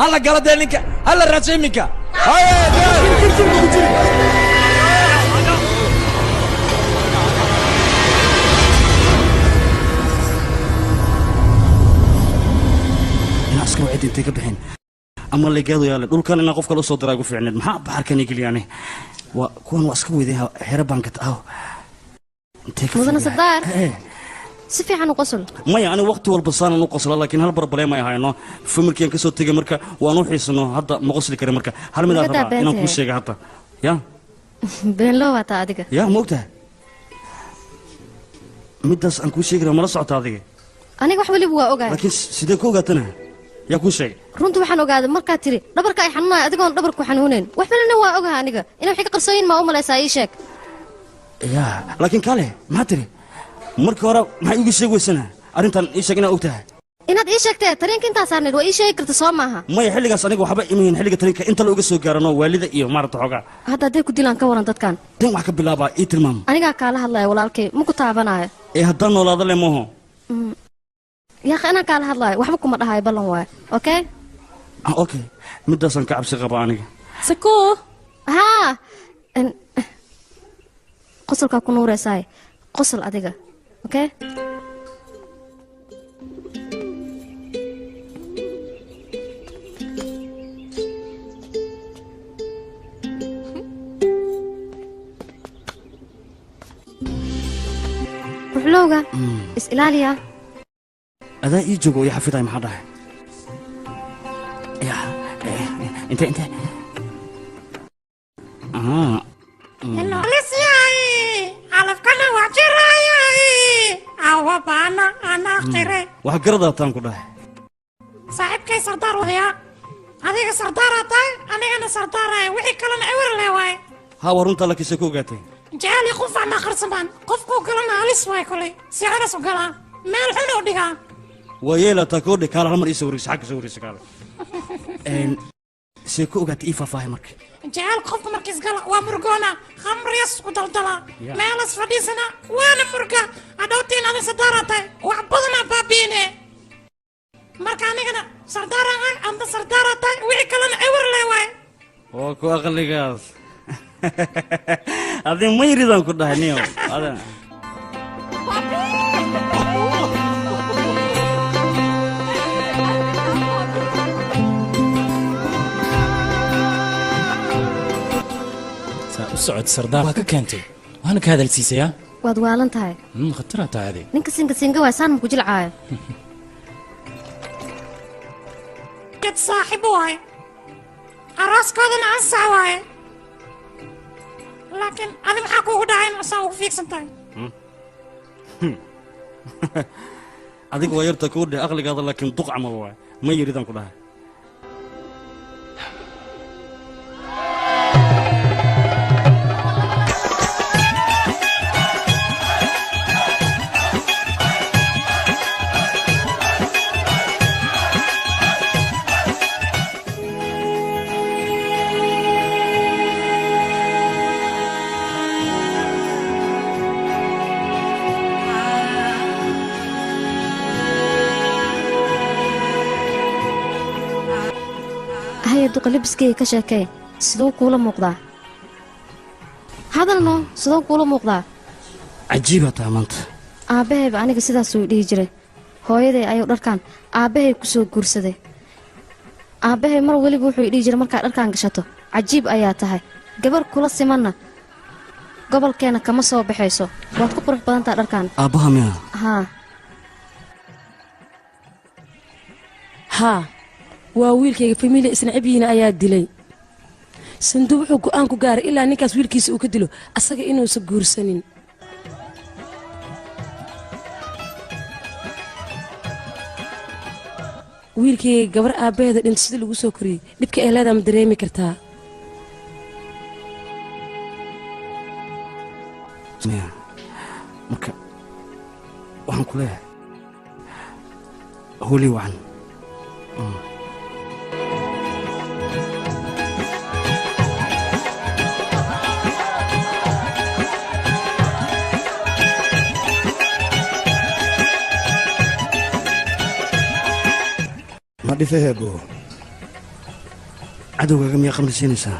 hala gala dee ninka hala raadshay iminka askar wacid intay ka bixin ama leegeedo yaale dhulkan inaan qof kale soo diray ugu fiicneed maxaa baxarkan igeliyaane waa kuwan waa iska weydeen xeero bankat ah mudana sadaar si fiican u qosol maya ani waqti walba saanan u qosla laakiin hal barbalay ma ahayno familkiyan ka soo tagay marka waan u xiisano hadda ma qosli kare marka hal mid aan rabaa inaan ku sheego hadda ya been loo wata adiga ya moogtaa midaas aan ku sheegay ma la socota adiga aniga wax waliba waa ogahay laakiin sidee ku ogaatana yaa ku sheegay runtii waxaan ogaaday markaa tiri dhabarka ay xanuunay adigoon dhabarku xanuunayn wax balana waa ogahay aniga inuu wixii ka qarsooyin ma u malaysaa ii sheeg ya laakiin kale maxaa tiri marka hore maxay igu sheegaysana arrintan ii sheeg inaad ogtahay inaad ii sheegtay tareenka intaas saarneed waa ii sheegi karta soo maaha maya xilligaas aniga waxba imayn xilliga tareenka inta la uga soo gaarano waalida iyo maarata xoogaa hadda hadday ku dilaan ka waran dadkan den wax ka bilaabaa ii tilmaam anigaa kaala hadlaya walaalkay ma ku taabanaayo haddaan noolaada le mooho yaaq inaan kaala hadlaayo waxba kuma dhahayo ballan waayo okay okay midaasaan ka cabsi qaba aniga sako haa qosolkaa ku nuuraysaay qosol adiga okay ruxlowga is ilaaliya adaa ii joogo iyo xafiday maxaa dhahay ya inte calafkana waa jirayay awa baana anaa qire wax garadaataan ku dhahay saaxiibkay sardaar wadayaa adiga sardaaraa tahay anigana sardaaraya wixii kalena ewer le waay haa waa runtaa lakiinse ku ogaatay jeceli qof aan akhrisamaan qofkuu galana halis waay kolay si cadas u galaa meel xun u dhigaa waa yeelataa koodhe kaala hal mar ii soo wareegsa xagga soo wareegsa kaale see ku ogaatay ii faahfaahay marka jecel qofka markiis gala waa murgoona khamriyas ku daldala meelas fadhiisana waana murga adhowtiin adin sardaaraa tahay wax badanaa baabiine marka anigana sardaaran ah anta sardaaraa tahay wixii kalena ewer le waay waa ku aqligaas adin mayridaan ku dhahay niyo socod sardaar waa ka keentay waana ka hadalsiisayaa waad waalan tahay khataraa tahay adig ninka singa waay saan ma ku jilcaayo dad saaxiib waay arooskoodana ansax waaye laakiin adi maxaa kuugu dhacayn saa ugu fiigsan tahay adiga waa yarta kuu dheh aqligaada laakiin duq camal waay ma yiridaan ku dhahay duqa libiskeyga ka sheekee siduu kuula muuqdaa hadalno siduu kuula muuqdaa cajiibaa taha maanta aabbahayba aniga sidaasuu dhihi jiray hooyaday ayuu dharkaan aabbahay ku soo guursaday aabbahay mar weliba wuxuu dhihi jiray markaad dharkaan gashato cajiib ayaa tahay gabar kula simanna gobolkeenna kama soo baxayso waad ku qurux badantaa dharkaan aabbaha miya haa waa wiilkayga familia isnacibyihiina ayaa dilay sanduuq wuxuu go'aan ku gaaray ilaa ninkaas wiilkiisa uu ka dilo asaga inuusan guursanin wiilkayga gabar aabbaheeda dhinta sida lagu soo koriyey dhibka ee leedaa ma dareemi kartaa marka waxaan ku leeyahay holi wacan ma dhifeheebo cadowgaaga miyaa khamri siinaysaa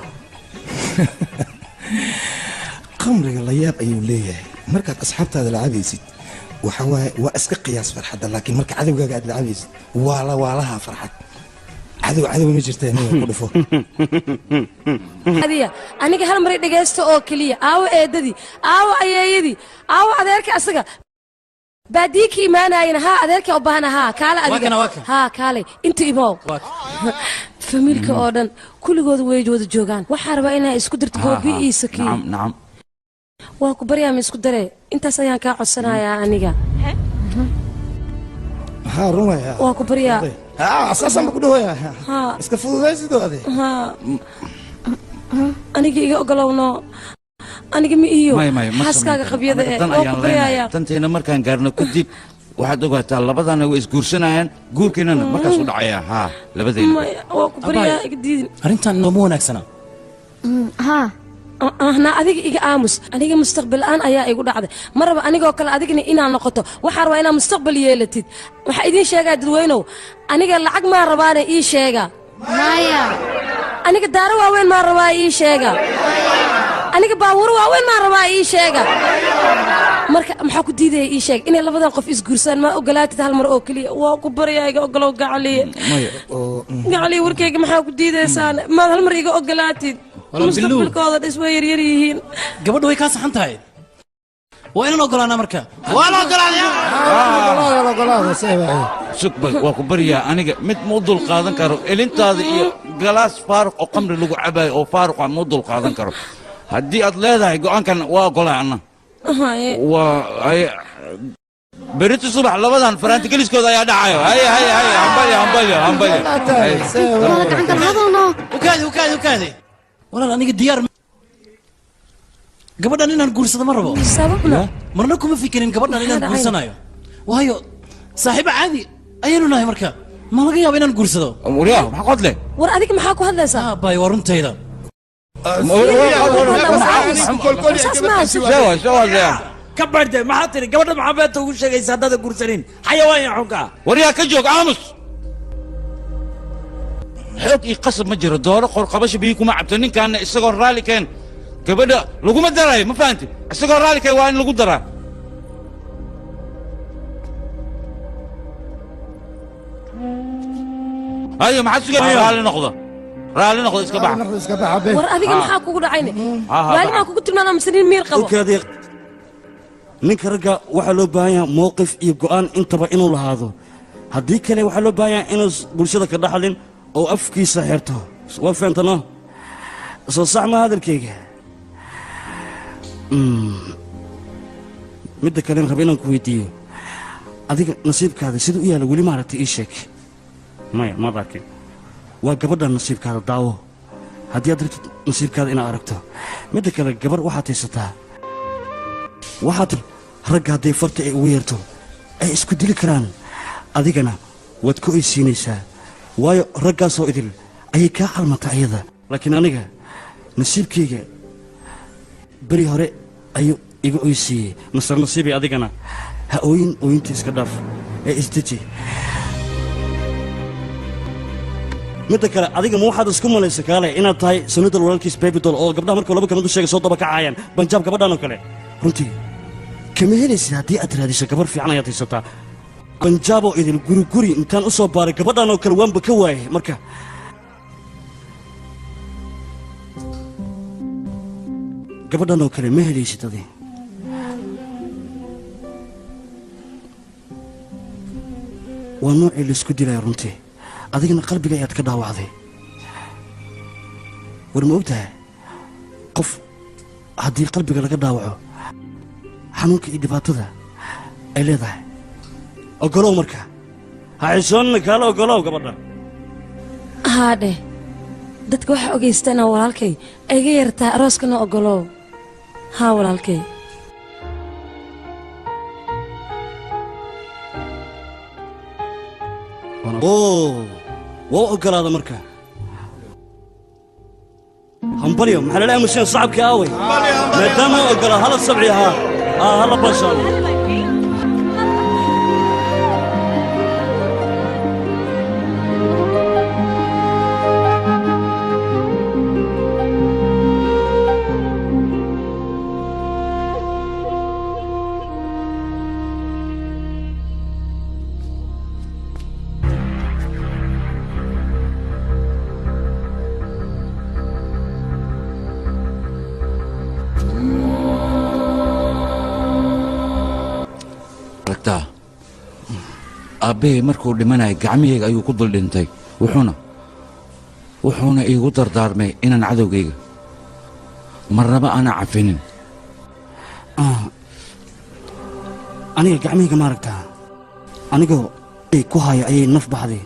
khamriga la yaab ayuu leeyahay markaad asxaabtaada la cabaysid waxa waaye waa iska qiyaas farxadda laakiin marka cadowgaaga aad la cabaysid waa lahaa farxad cadow ma jirteen ku dhufo adiga aniga hal mar dhageysto oo kaliya aawo eedadii aawo ayeeyadii aawo adeerka asaga baadiiki imaanayna ha adeerka u baahna ha kaala adiga ha kaale inta imo familka oo dhan kulligood way wada joogaan waxa rabaa inay isku dirto goobi iyo saki nacam waa ku baryaa ma isku dare intaas ayaan ka codsanayaa aniga ha rumaya waa ku baryaa asaasan ku dhawayaa iska fududaysidoo ade aniga iga ogolowno aniga ma iyo xaaskaaga qabyada ee oo ku baryaaya tanteena markaan gaarno kadib waxaad ogaataa labadana way isguursanayaan guurkiinana markaas u dhacaya ha labadeena waa ku baryaa iga diidin arrintan nooma wanaagsana ha ahna adiga iga aamus aniga mustaqbal aan ayaa igu dhacday maraba anigoo kale adigna inaan noqoto waxaan rabaa inaan mustaqbal yeelatid waxa idin sheegaa dadweynow aniga lacag maa rabaana ii sheega maya aniga daaro waaweyn maa rabaa ii sheega aniga baabuur waaweyn maa rabaa ii sheega marka maxaa ku diidaya ii sheeg inay labadan qof isguursaan ma ogolaatid hal mar oo keliya waa ku baryaa iga ogolow gacaliye gacaliye warkayga maxaa ku diidaysaan maad hal mar iga ogolaatid mustaqbalkooda dhis way yaryar yihiin gabadha way kaa saxan tahay waa inaan ogolaanaa marka waa la ogolaadaya sugba waa ku baryaa aniga mid ma u dul qaadan karo elintaada iyo galaas faaruq oo qamri lagu cabayo oo faaruq ma u dul qaadan karo haddii aad leedahay go'aankan waa ogolaa anna waa berito subax labadan faraanti geliskooda ayaa dhacayo hambalyo ukaadi walaal aniga diyaar gabadhan inaan guursado ma rabo sababna marna kuma fikirin gabadhan inaan guursanayo waayo saaxiibo caadi ayaanu nahay marka ma laga yaabo inaan guursado waryaa maxaa qod leh war adiga maxaa ku hadlaysaa bay waa runtayda ka barde maxaa tiri gabadha maxaa beenta ugu sheegaysa haddaada guursanin xayawaan ya xunka waryaa ka joog aamus xoog ii qasab ma jiro dooro qorqabasha biyi kuma cabto ninkaana isagoo raalli keen gabadha laguma darayo ma fahanti isagoo raalli keen waa in lagu daraa ayo maxaad sugaya raalli noqdo iska bax war adiga maxaa kugu dhacayne waali maa kugu tilmaanaa masaniin miir qabo ninka ragga waxaa loo baahan yahay mowqif iyo go'aan intaba inuu lahaado haddii kale waxaa loo baahan yahay inuu bulshada ka dhaxlin oo afkiisa xirto waa fahamtano soo sax ma hadalkayga midda kalen raba inaan ku weydiiyo adiga nasiibkaada siduu u yaalla weli maaragtay ii sheeg maya ma arkin waa gabadha nasiibkaada daawo haddii aad rabtid nasiibkaada inaad aragto midda kale gabar waxaad haysataa waxaad ragga hadday farta ay ugu yeerto ay isku dili karaan adigana waad ku oysiinaysaa waayo raggaasoo idil ayay kaa calmata ayada laakiin aniga nasiibkayga beri hore ayuu iga oysiiyey masar nasiibay adigana ha ooyinta iska dhaaf ee isdeji midda kale adiga ma waxaad isku malaysa kaale inaad tahay sanadal walaalkiis babydol oo gabdhaha markuu laba kamid u sheegay soo daba kacayaan banjaab gabadhan oo kale runtii kama helaysid haddii aad raadiso gabar fiican ayaad haysataa banjaaboo idil guri intaan u soo baaray gabadhan oo kale waanba ka waayay marka gabadhan oo kale ma helaysid adi waa noocii laisku dilaya runtii adigana qalbiga ayaad ka dhaawacday war ma ogtahay qof haddii qalbiga laga dhaawaco xanuunka iyo dhibaatada ay leedahay ogolow marka ha xisoonna kaala ogolow gabadha haadhe dadka waxaa ogaysta inaan walaalkay ayga yartaa arooskana ogolow haa walaalkay waa ogolaada marka hambalyo maxaa lala aamusan sacabkii aaway maadaama ogolaa hala sabci ahaa hala bashaano aabbahey markuu dhimanaya gacmahayga ayuu ku dul dhintay wuxuuna iigu dardaarmay inaan cadowgayga marnaba aanaa cafinin. aniga gacmahayga maaragtaa anigoo ay ku haya ayay naf baxday.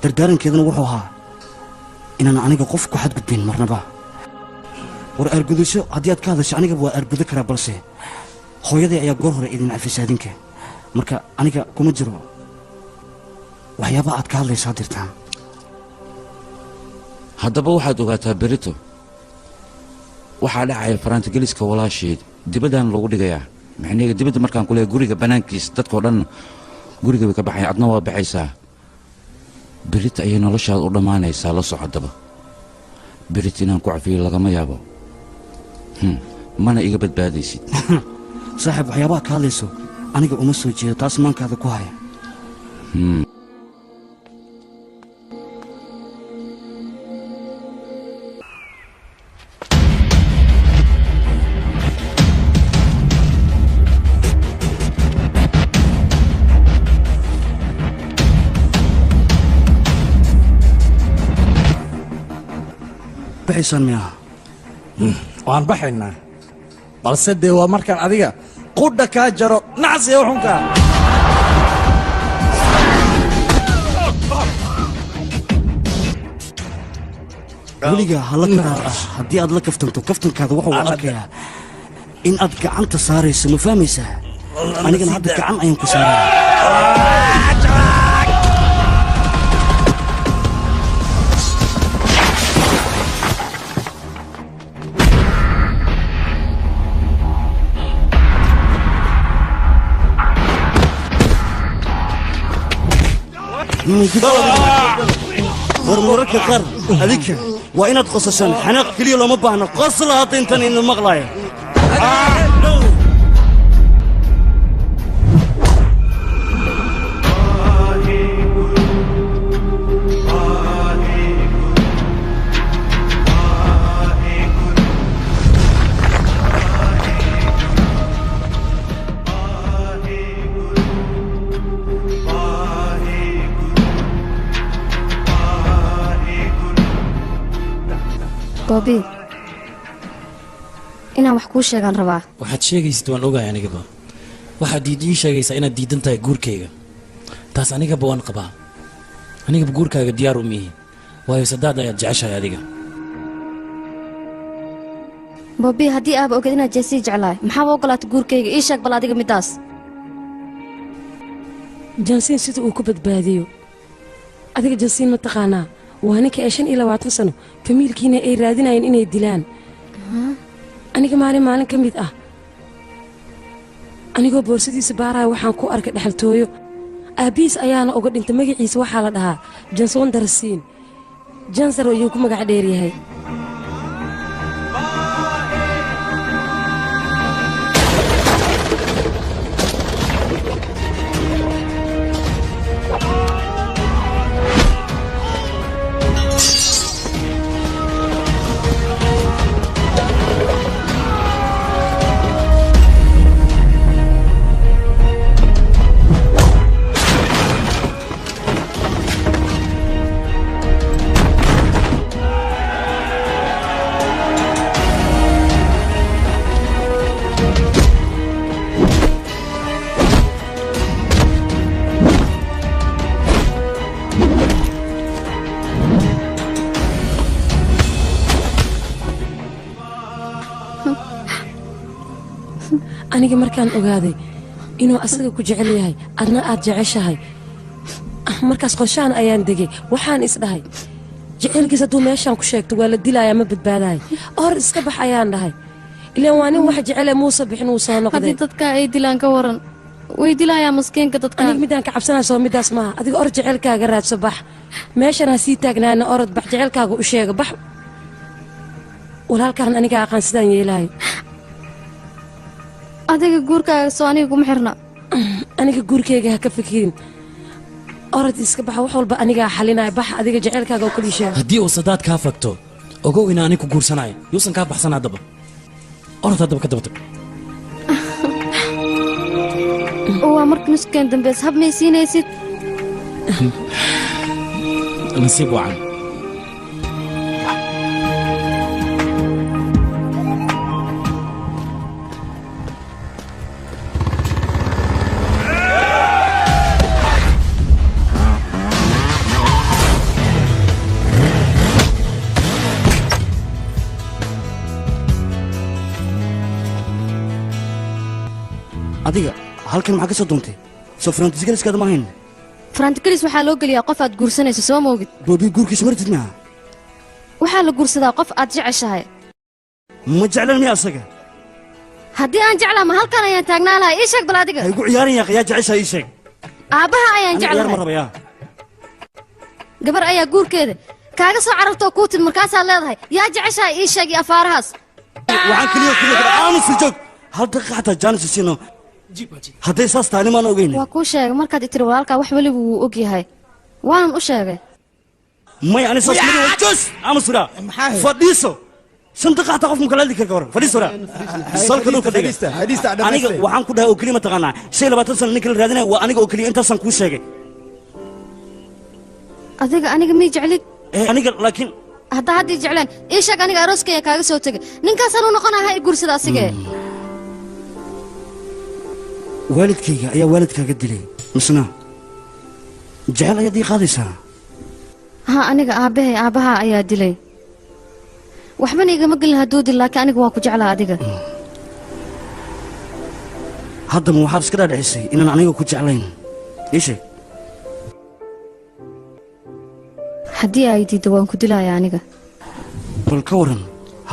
dardaarankeedana wuxuu ahaa inaan aniga qof ku xadgudbin marnaba. war aargudasho haddii aad ka hadasho anigaba waa aargudo karaa, balse hooyaday ayaa goor hore idin cafisay adinka. marka aniga kuma jiro waxyaabaha aad ka hadlaysaa dirtaan. haddaba waxaad ogaataa berito waxaa dhacaya faraantigeliska walaasheed dibadaan lagu dhigayaa. maxniga dibadda markaan ku leehay guriga bannaankiis dadkoo dhan guriga way ka baxayan, adna waa baxaysaa. berita ayay noloshaada u dhammaanaysaa. la socodaba berit inaan ku cafiyo lagama yaabo, mana iga badbaadaysid. saaxiib waxyaabaha ka hadlayso aniga uma soo jeedo, taas maankaada ku haya. baxaysaan miyaha? waan baxaynaa, balse dee waa markaan adiga qudha kaa jaro nacsiya xunka. weliga hala karaar ah haddii aad la kaftanto kaftankaada wuxuu arkayaa in aad gacanta saarayso, ma fahmaysaa? anigana hadda gacan ayaan ku saaraya. war mararka qaar adinka waa inaad qosashaan. xanaaq keliya looma baahno, qosla hadda intan idin maqlaaya. boobi inaan wax kuu sheegaan rabaa. waxaad sheegaysid waan ogahay anigaba. waxaad ii sheegaysaa inaad diidan tahay guurkayga. taas anigaba waan qabaa. anigaba guurkaaga diyaar u mihi, waayo sadaad ayaad jeceshahay adiga. boobi haddii aaba ogeed inaad jeesii jeclahay maxaaba ogolaatay guurkayga? ii sheeg bal adiga middaas. jansiin sida uu ku badbaadiyo. adiga jansiin ma taqaanaa? waa ninka ee 25 sano famiilkiina ay raadinayeen inay dilaan. aniga maalin ka mid ah anigoo boorsadiisa baaraya waxaan ku arkay dhexaltooyo. aabbihiis ayaana uga dhintay. magaciisa waxaa la dhahaa jansoon darasiin. jansar ayuu ku magac dheeryahay. aniga markaan ogaaday inuu asaga ku jecel yahay adna aad jeceshahay, markaas qorshaan ayaan degay. waxaan isdhahay jecelkiis hadduu meeshaan ku sheegto waa la dilayaa, ma badbaadahay. hor iska bax ayaan dhahay, ilaan waa nin wax jecele muuse bixin uu soo noqday. haddii dadka ay dilaan ka waran, way dilayaa maskiinka dadka. aniga midaan ka cabsanayso middaas maaha. adiga or jecelkaaga raadso, bax meeshan ha sii taagnaana, orod bax jecelkaaga u sheega, bax. walaalkaan aniga aqaan sidaan yeelaayo. adiga guurkaaga soo aniga kuma xirna. aniga guurkayga ha ka fikirin, orod iska baxa, wax walba anigaa xalinaya. bax adiga jecelkaaga oo kaliya sheega. haddii uu sadaad kaa fagto ogow inaan anigu guursanayo, yuusan kaa baxsan haddaba. orod haddaba ka daba tag. waa marka nuskeen dambeys hab maysiinaysid nasiib wacan adiga halkan maxaa ka soo doontay soo farantisigaliskaada ma ahayn farantigalis waxaa loo geliyaa qof aad guursanayso soo moogid boobi guurkiisa martid maaha waxaa la guursadaa qof aad jeceshahay ma jeclan miya asaga haddii aan jeclaa ma halkan ayaan taagnaa lahay ii sheeg bal adiga ha igu ciyaaran yaaq yaa jeceshaa ii sheeg aabbaha ayaan ciyaar ma jeclahay rabayaa gabar ayaa guurkeeda kaaga soo carartoo kuu tid markaasaad leedahay yaa jeceshahay ii sheeg iyo afaarahaas waxaan keliya aamusu joog hal daqiiqa xataa jaanis siino hadday saas tahay nimaan ogeyn waa kuu sheegay markaad itiri walaalkaa wax weliba wuu og yahay waanan u sheegay may ani saas mari jos aamusura fadhiiso shan daqiiqa xataa qof ma kala hadli kara hor fadhiisura salka dhulka dhiga aniga waxaan ku dhahay oo keliya mataqaanaa 25 sano ninka la raadinaya waa aniga oo keliya intaasaan kuu sheegay aniga mii jeclid aniga laakiin haddaa haddii jecleen ii sheeg aniga arooskaya kaaga soo tegay ninkaasaan u noqonaha i guursada asigee waalidkayga ayaa waalidkaaga dilay misna jecel ayaad ii qaadaysaa ha aniga aabbaha ayaa dilay waxbana igama gelin hadduu dil laakiin aniga waa ku jeclaa adiga haddama waxaad iska dhaadhicisay inaan aniga ku jeclayn ii sheeg haddii ay diiddo waan ku dilaya aniga bal ka waran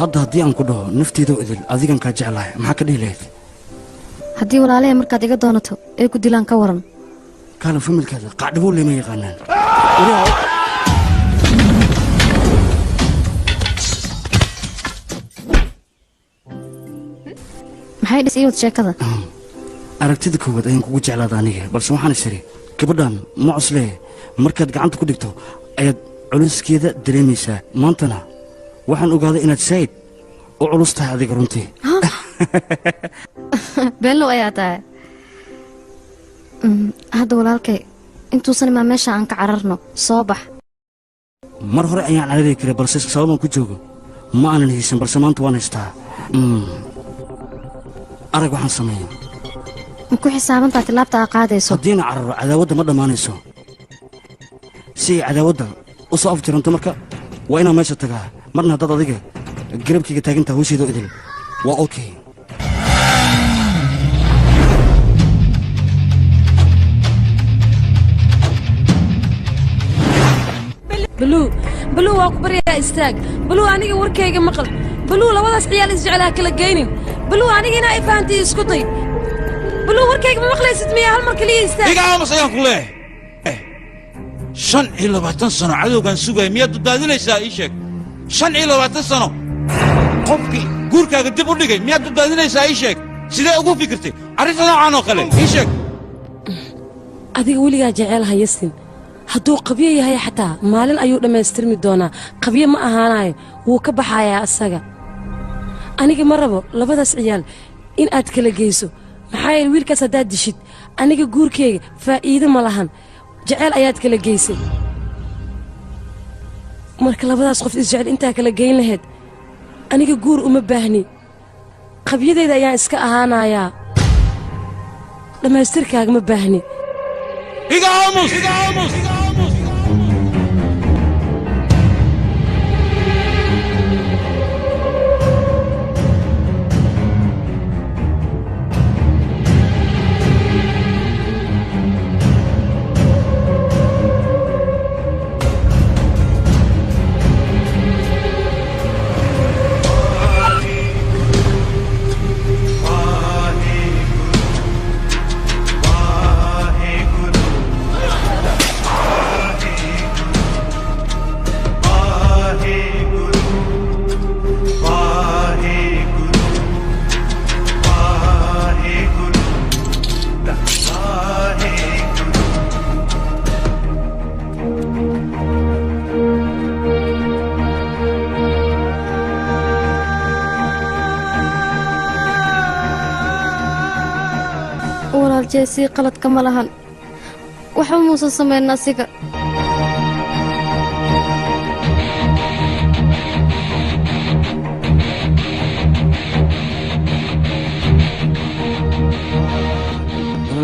hadda haddii aan ku dhaho nafteedoo idil adigan kaa jeclahay maxaa ka dhihi lahayd haddii walaalahay markaad iga doonato ee ku dilaan ka waran kaala familkaada qacdhabuu lema yaqaanaan maxay dhis iiwad sheekada aragtida koowaad ayaan kugu jeclaada aniga balse waxaan is idhi gabadhan ma cuslee markaad gacanta ku dhigto ayaad culuskeeda dareemaysaa maantana waxaan ogaaday inaad saa'id u culus tahay adiga runtii beenlow ayaa tahay hadda walaalkay intuusan imaa meesha aan ka cararno soo bax mar hore ayaan carari karay balse sababaan ku joogo ma aanan haysan balse maanta waan haystaa arag waxaan sameeya ma ku xisaabantaa tilaabta aa qaadayso haddiina cararo cadaawadda ma dhammaanayso si ay cadaawadda u soo afjiranto marka waa inaan meesha tagaa marna haddaad adiga garabkayga taagintaa hawsheedoo idil waa okay baluu waa ku baryayaa istaag baluu aniga warkayga maqal baluu labadaas ciyaal isjeclaa kala geynin baluu aniga inaa i fahantii isku day baluu warkayga ma maqlaysid miyaa hal mar kaliya istaag iga aamus ayaan ku leeyahay 25 sano cadowgan sugaya miyaad badbaadinaysaa ii sheeg 25 sano qofkii guurkaaga dib u dhigay miyaad badbaadinaysaa ii sheeg sidee ugu fikirtay arrinta noocaan oo kale ii sheeg adiga weligaa jeceel hayasin hadduu qabyo yahay xataa maalin ayuu dhammaystirmi doonaa qabyo ma ahaanayo wuu ka baxayaa asaga aniga ma rabo labadaas ciyaal in aad kala geyso maxaa yeele wiilkaas haddaad dishid aniga guurkeyga faa'iido ma lahan jeceel ayaad kala geysay marka labadaas qof isjecel intaa kala geyn lahayd aniga guur uma baahni qabyadayda ayaan iska ahaanayaa dhammaystirkaaga ma baahni iga aamus jeesii qaladka ma lahan waxba muusan samayn asiga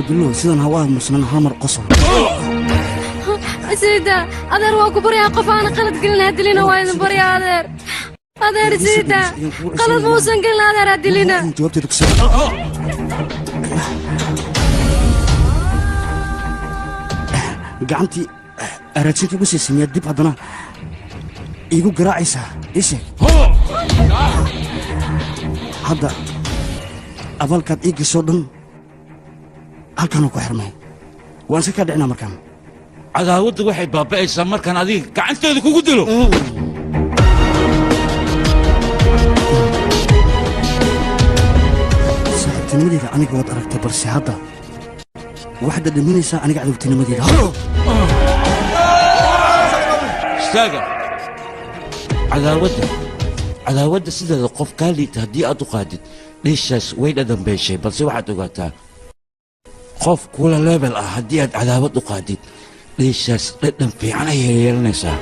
بالله سيدنا هواه مسنن هامر قصر سيدا أدر واكو بريا قفانا قلت قلنا هدلينا وين بريا أدر سيدا قلت موسن قلنا أدر هدلينا جوابتي تكسر قعنتي أرادسيتي بس يسمي الدب هدنا يقول قراعيسا إيش هذا أبال كاد إيجي صدن halkan ku xirmay waan si ka dhicna markaan cadaawadu waxay baaba'aysaa markaan adiga gacanteeda kugu dilo saxibtinimadeyda aniga waad aragtay balse hadda waxaad dhaminaysaa aniga cadowtinimadeyda istaaga cadaawadda sideeda qof kaa liita haddii aad u qaadid dhiishaas way dhadambeeshay balse waxaad ogaataa qof kula level ah haddii aad cadaawad u qaadid dhiishaas dhadhan fiican ayay yeelanaysaa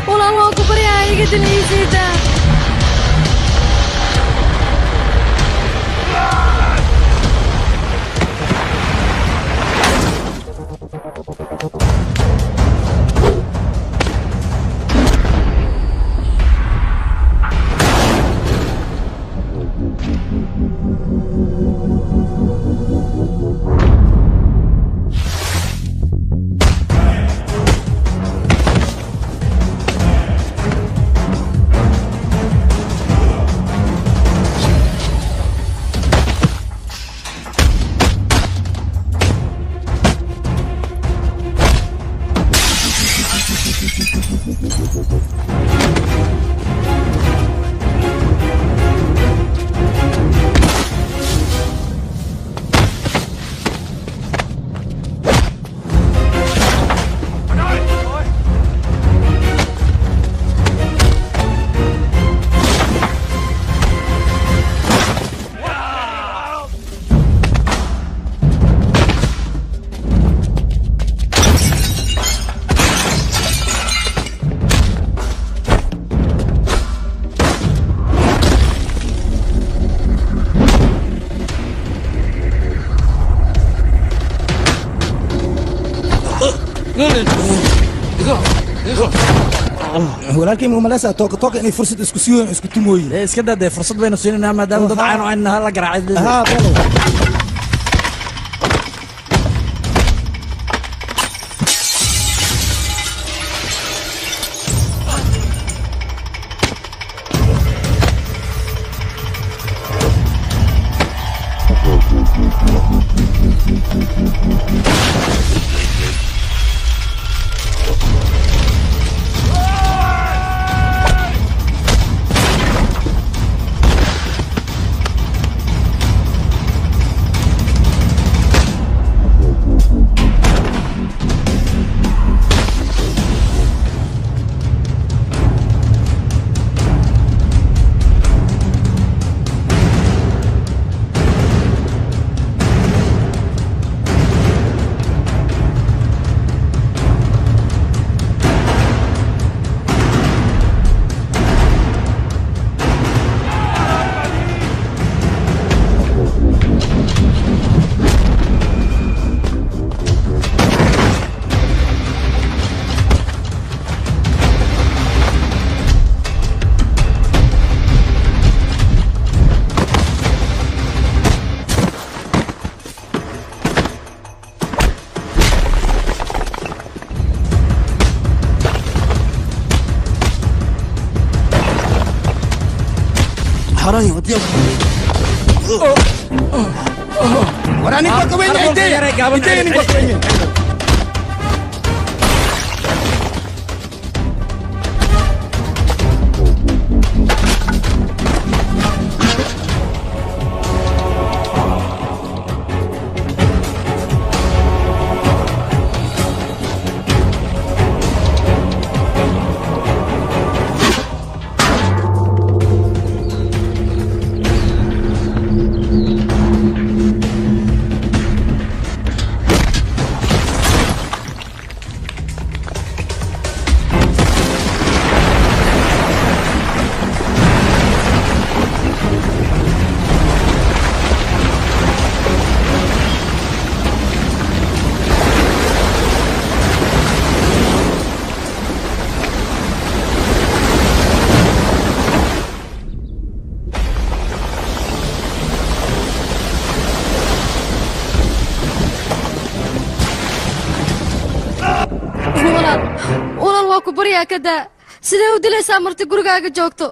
والله واكو بريا يقتل يزيدا walaalkay ma malasa took inay fursad isku siiyeen isku tumooyin iska daday fursad bayna siinayna maadaama dad caan oo in la garaacay حرامي وديهم وراني بقى وين انت waryaa ka daa sidee u dilaysaa marti gurigaaga joogto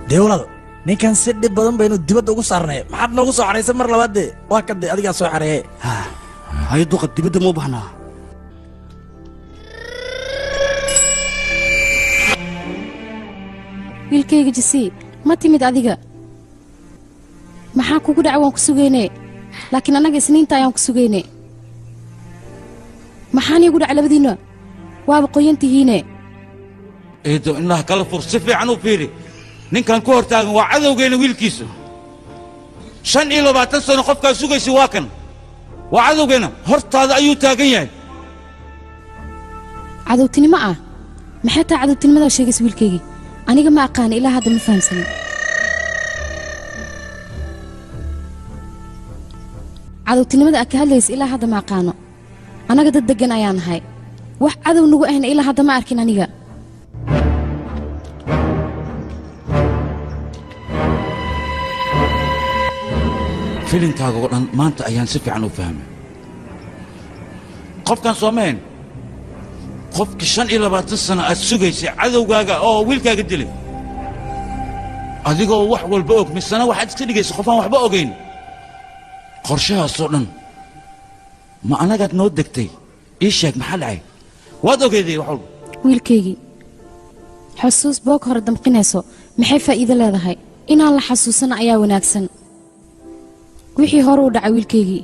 dee walaal ninkan si dhib badan baynu dibadda ugu saarnay maxaad noogu soo xaraysan mar labaad dee waa ka dee adigaa soo xareeye haye duqa dibadda ma u baahnaa wiilkayga jisii ma timid adiga maxaa kugu dhaca waan ku sugayne laakiin annaga isniinta ayaan ku sugayne maxaan iigu dhaca labadiinna waaba qoyantihiine eedo indhaha kala fur si fiican u fiiri ninkan ku hortaagan waa cadowgeena wiilkiisu 25 sano qofkaa sugaysa waa kan waa cadowgeena hortaada ayuu taagan yahay cadowtinimo ah maxay taa cadowtinimadaa sheegaysa wiilkaygii aniga ma aqaana ilaa hadda ma fahamsanin cadowtinimada aad ka hadlaysa ilaa hadda ma aqaano annaga dad deggan ayaan nahay wax cadow nagu ahna ilaa hadda ma arkin aniga filinkaaga oo dhan maanta ayaan si fiican u fahmay qofkan soomeen qofkii 25 sano aad sugaysay cadowgaaga oo wiilkaaga dilay adigoo wax walba og misana waxaad iska dhigaysa qofaan waxba ogayn qorshahaasoo dhan ma anagaad noo degtay ii sheeg maxaa dhacay waad ogeeday wax walba wiilkaygii xusuus boog hore damqinayso maxay faa'iido leedahay inaan la xasuusana ayaa wanaagsan wixii hore u dhacay wiilkaygii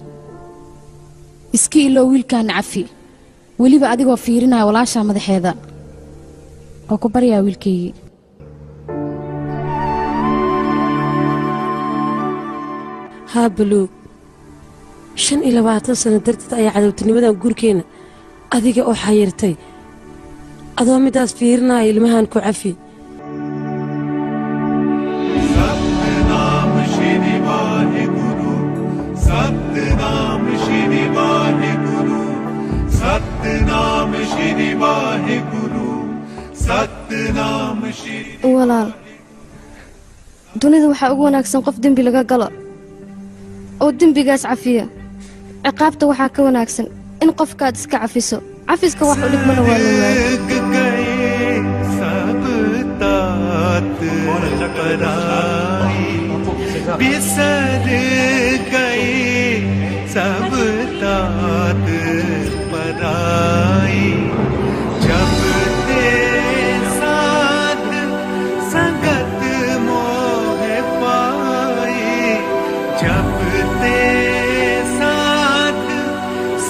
iska iloo wiilkaana cafi weliba adigoo fiirinaya walaashaa madaxeeda oo ku baryaa wiilkaygii haa baluug 25 sano darteed ayaa cadowtinimadan gurkeenna adiga oo xayirtay adoo midaas fiirinaya ilmahan ku cafi Satnam श्री वाहे गुरु सतनाम श्री वाहे गुरु सतनाम Shri walaal dunida waxaa ugu wanaagsan qof dembi laga galo oo dembigaas cafiya ciqaabta waxaa ka wanaagsan in qofkaad iska cafiso cafiska wax u dhigmana waa la सब तात पराई जब ते साथ संगत मोह पाई जब ते साथ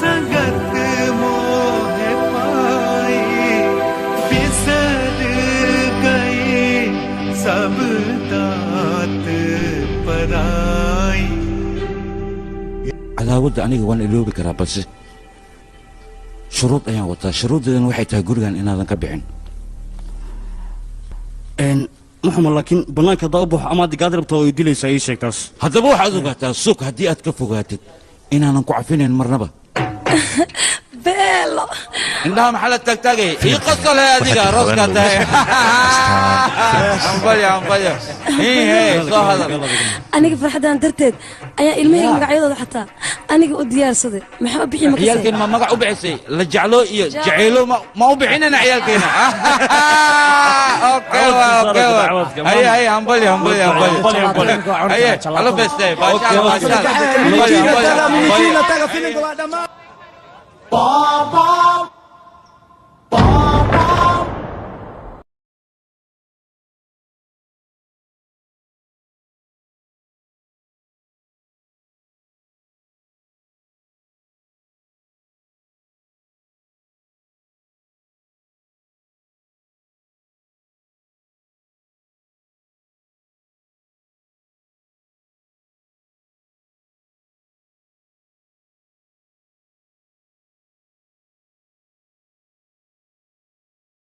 संगत मोह पाई बिसर गए सब तात पराई cadaawadda aniga waan iloobi karaa balse shuruud ayaan wataa shuruuddeedana waxay tahay gurigan inaadan ka bixin maxamed laakiin bannaanka haddaa u baxo amaad digaad rabta oo ay dilaysaa ii sheeg taas haddaba waxaad ogaataa suuq haddii aad ka fogaatid inaanan ku cafinayn marnaba beelo indhaha maxaa la taagtaagay ii qosole adiga rooskaa tahay ambalyo soo hadal aniga farxadan darteed ayaa ilmahayga magacyadooda xataa aniga u diyaarsaday maxaa u bixi makasay ciyaalkeena ma magac u bixisay la jeclo iyo jaceylo ma u bixinana ciyaalkeena okay hay ambalyo hay ala beestay baasha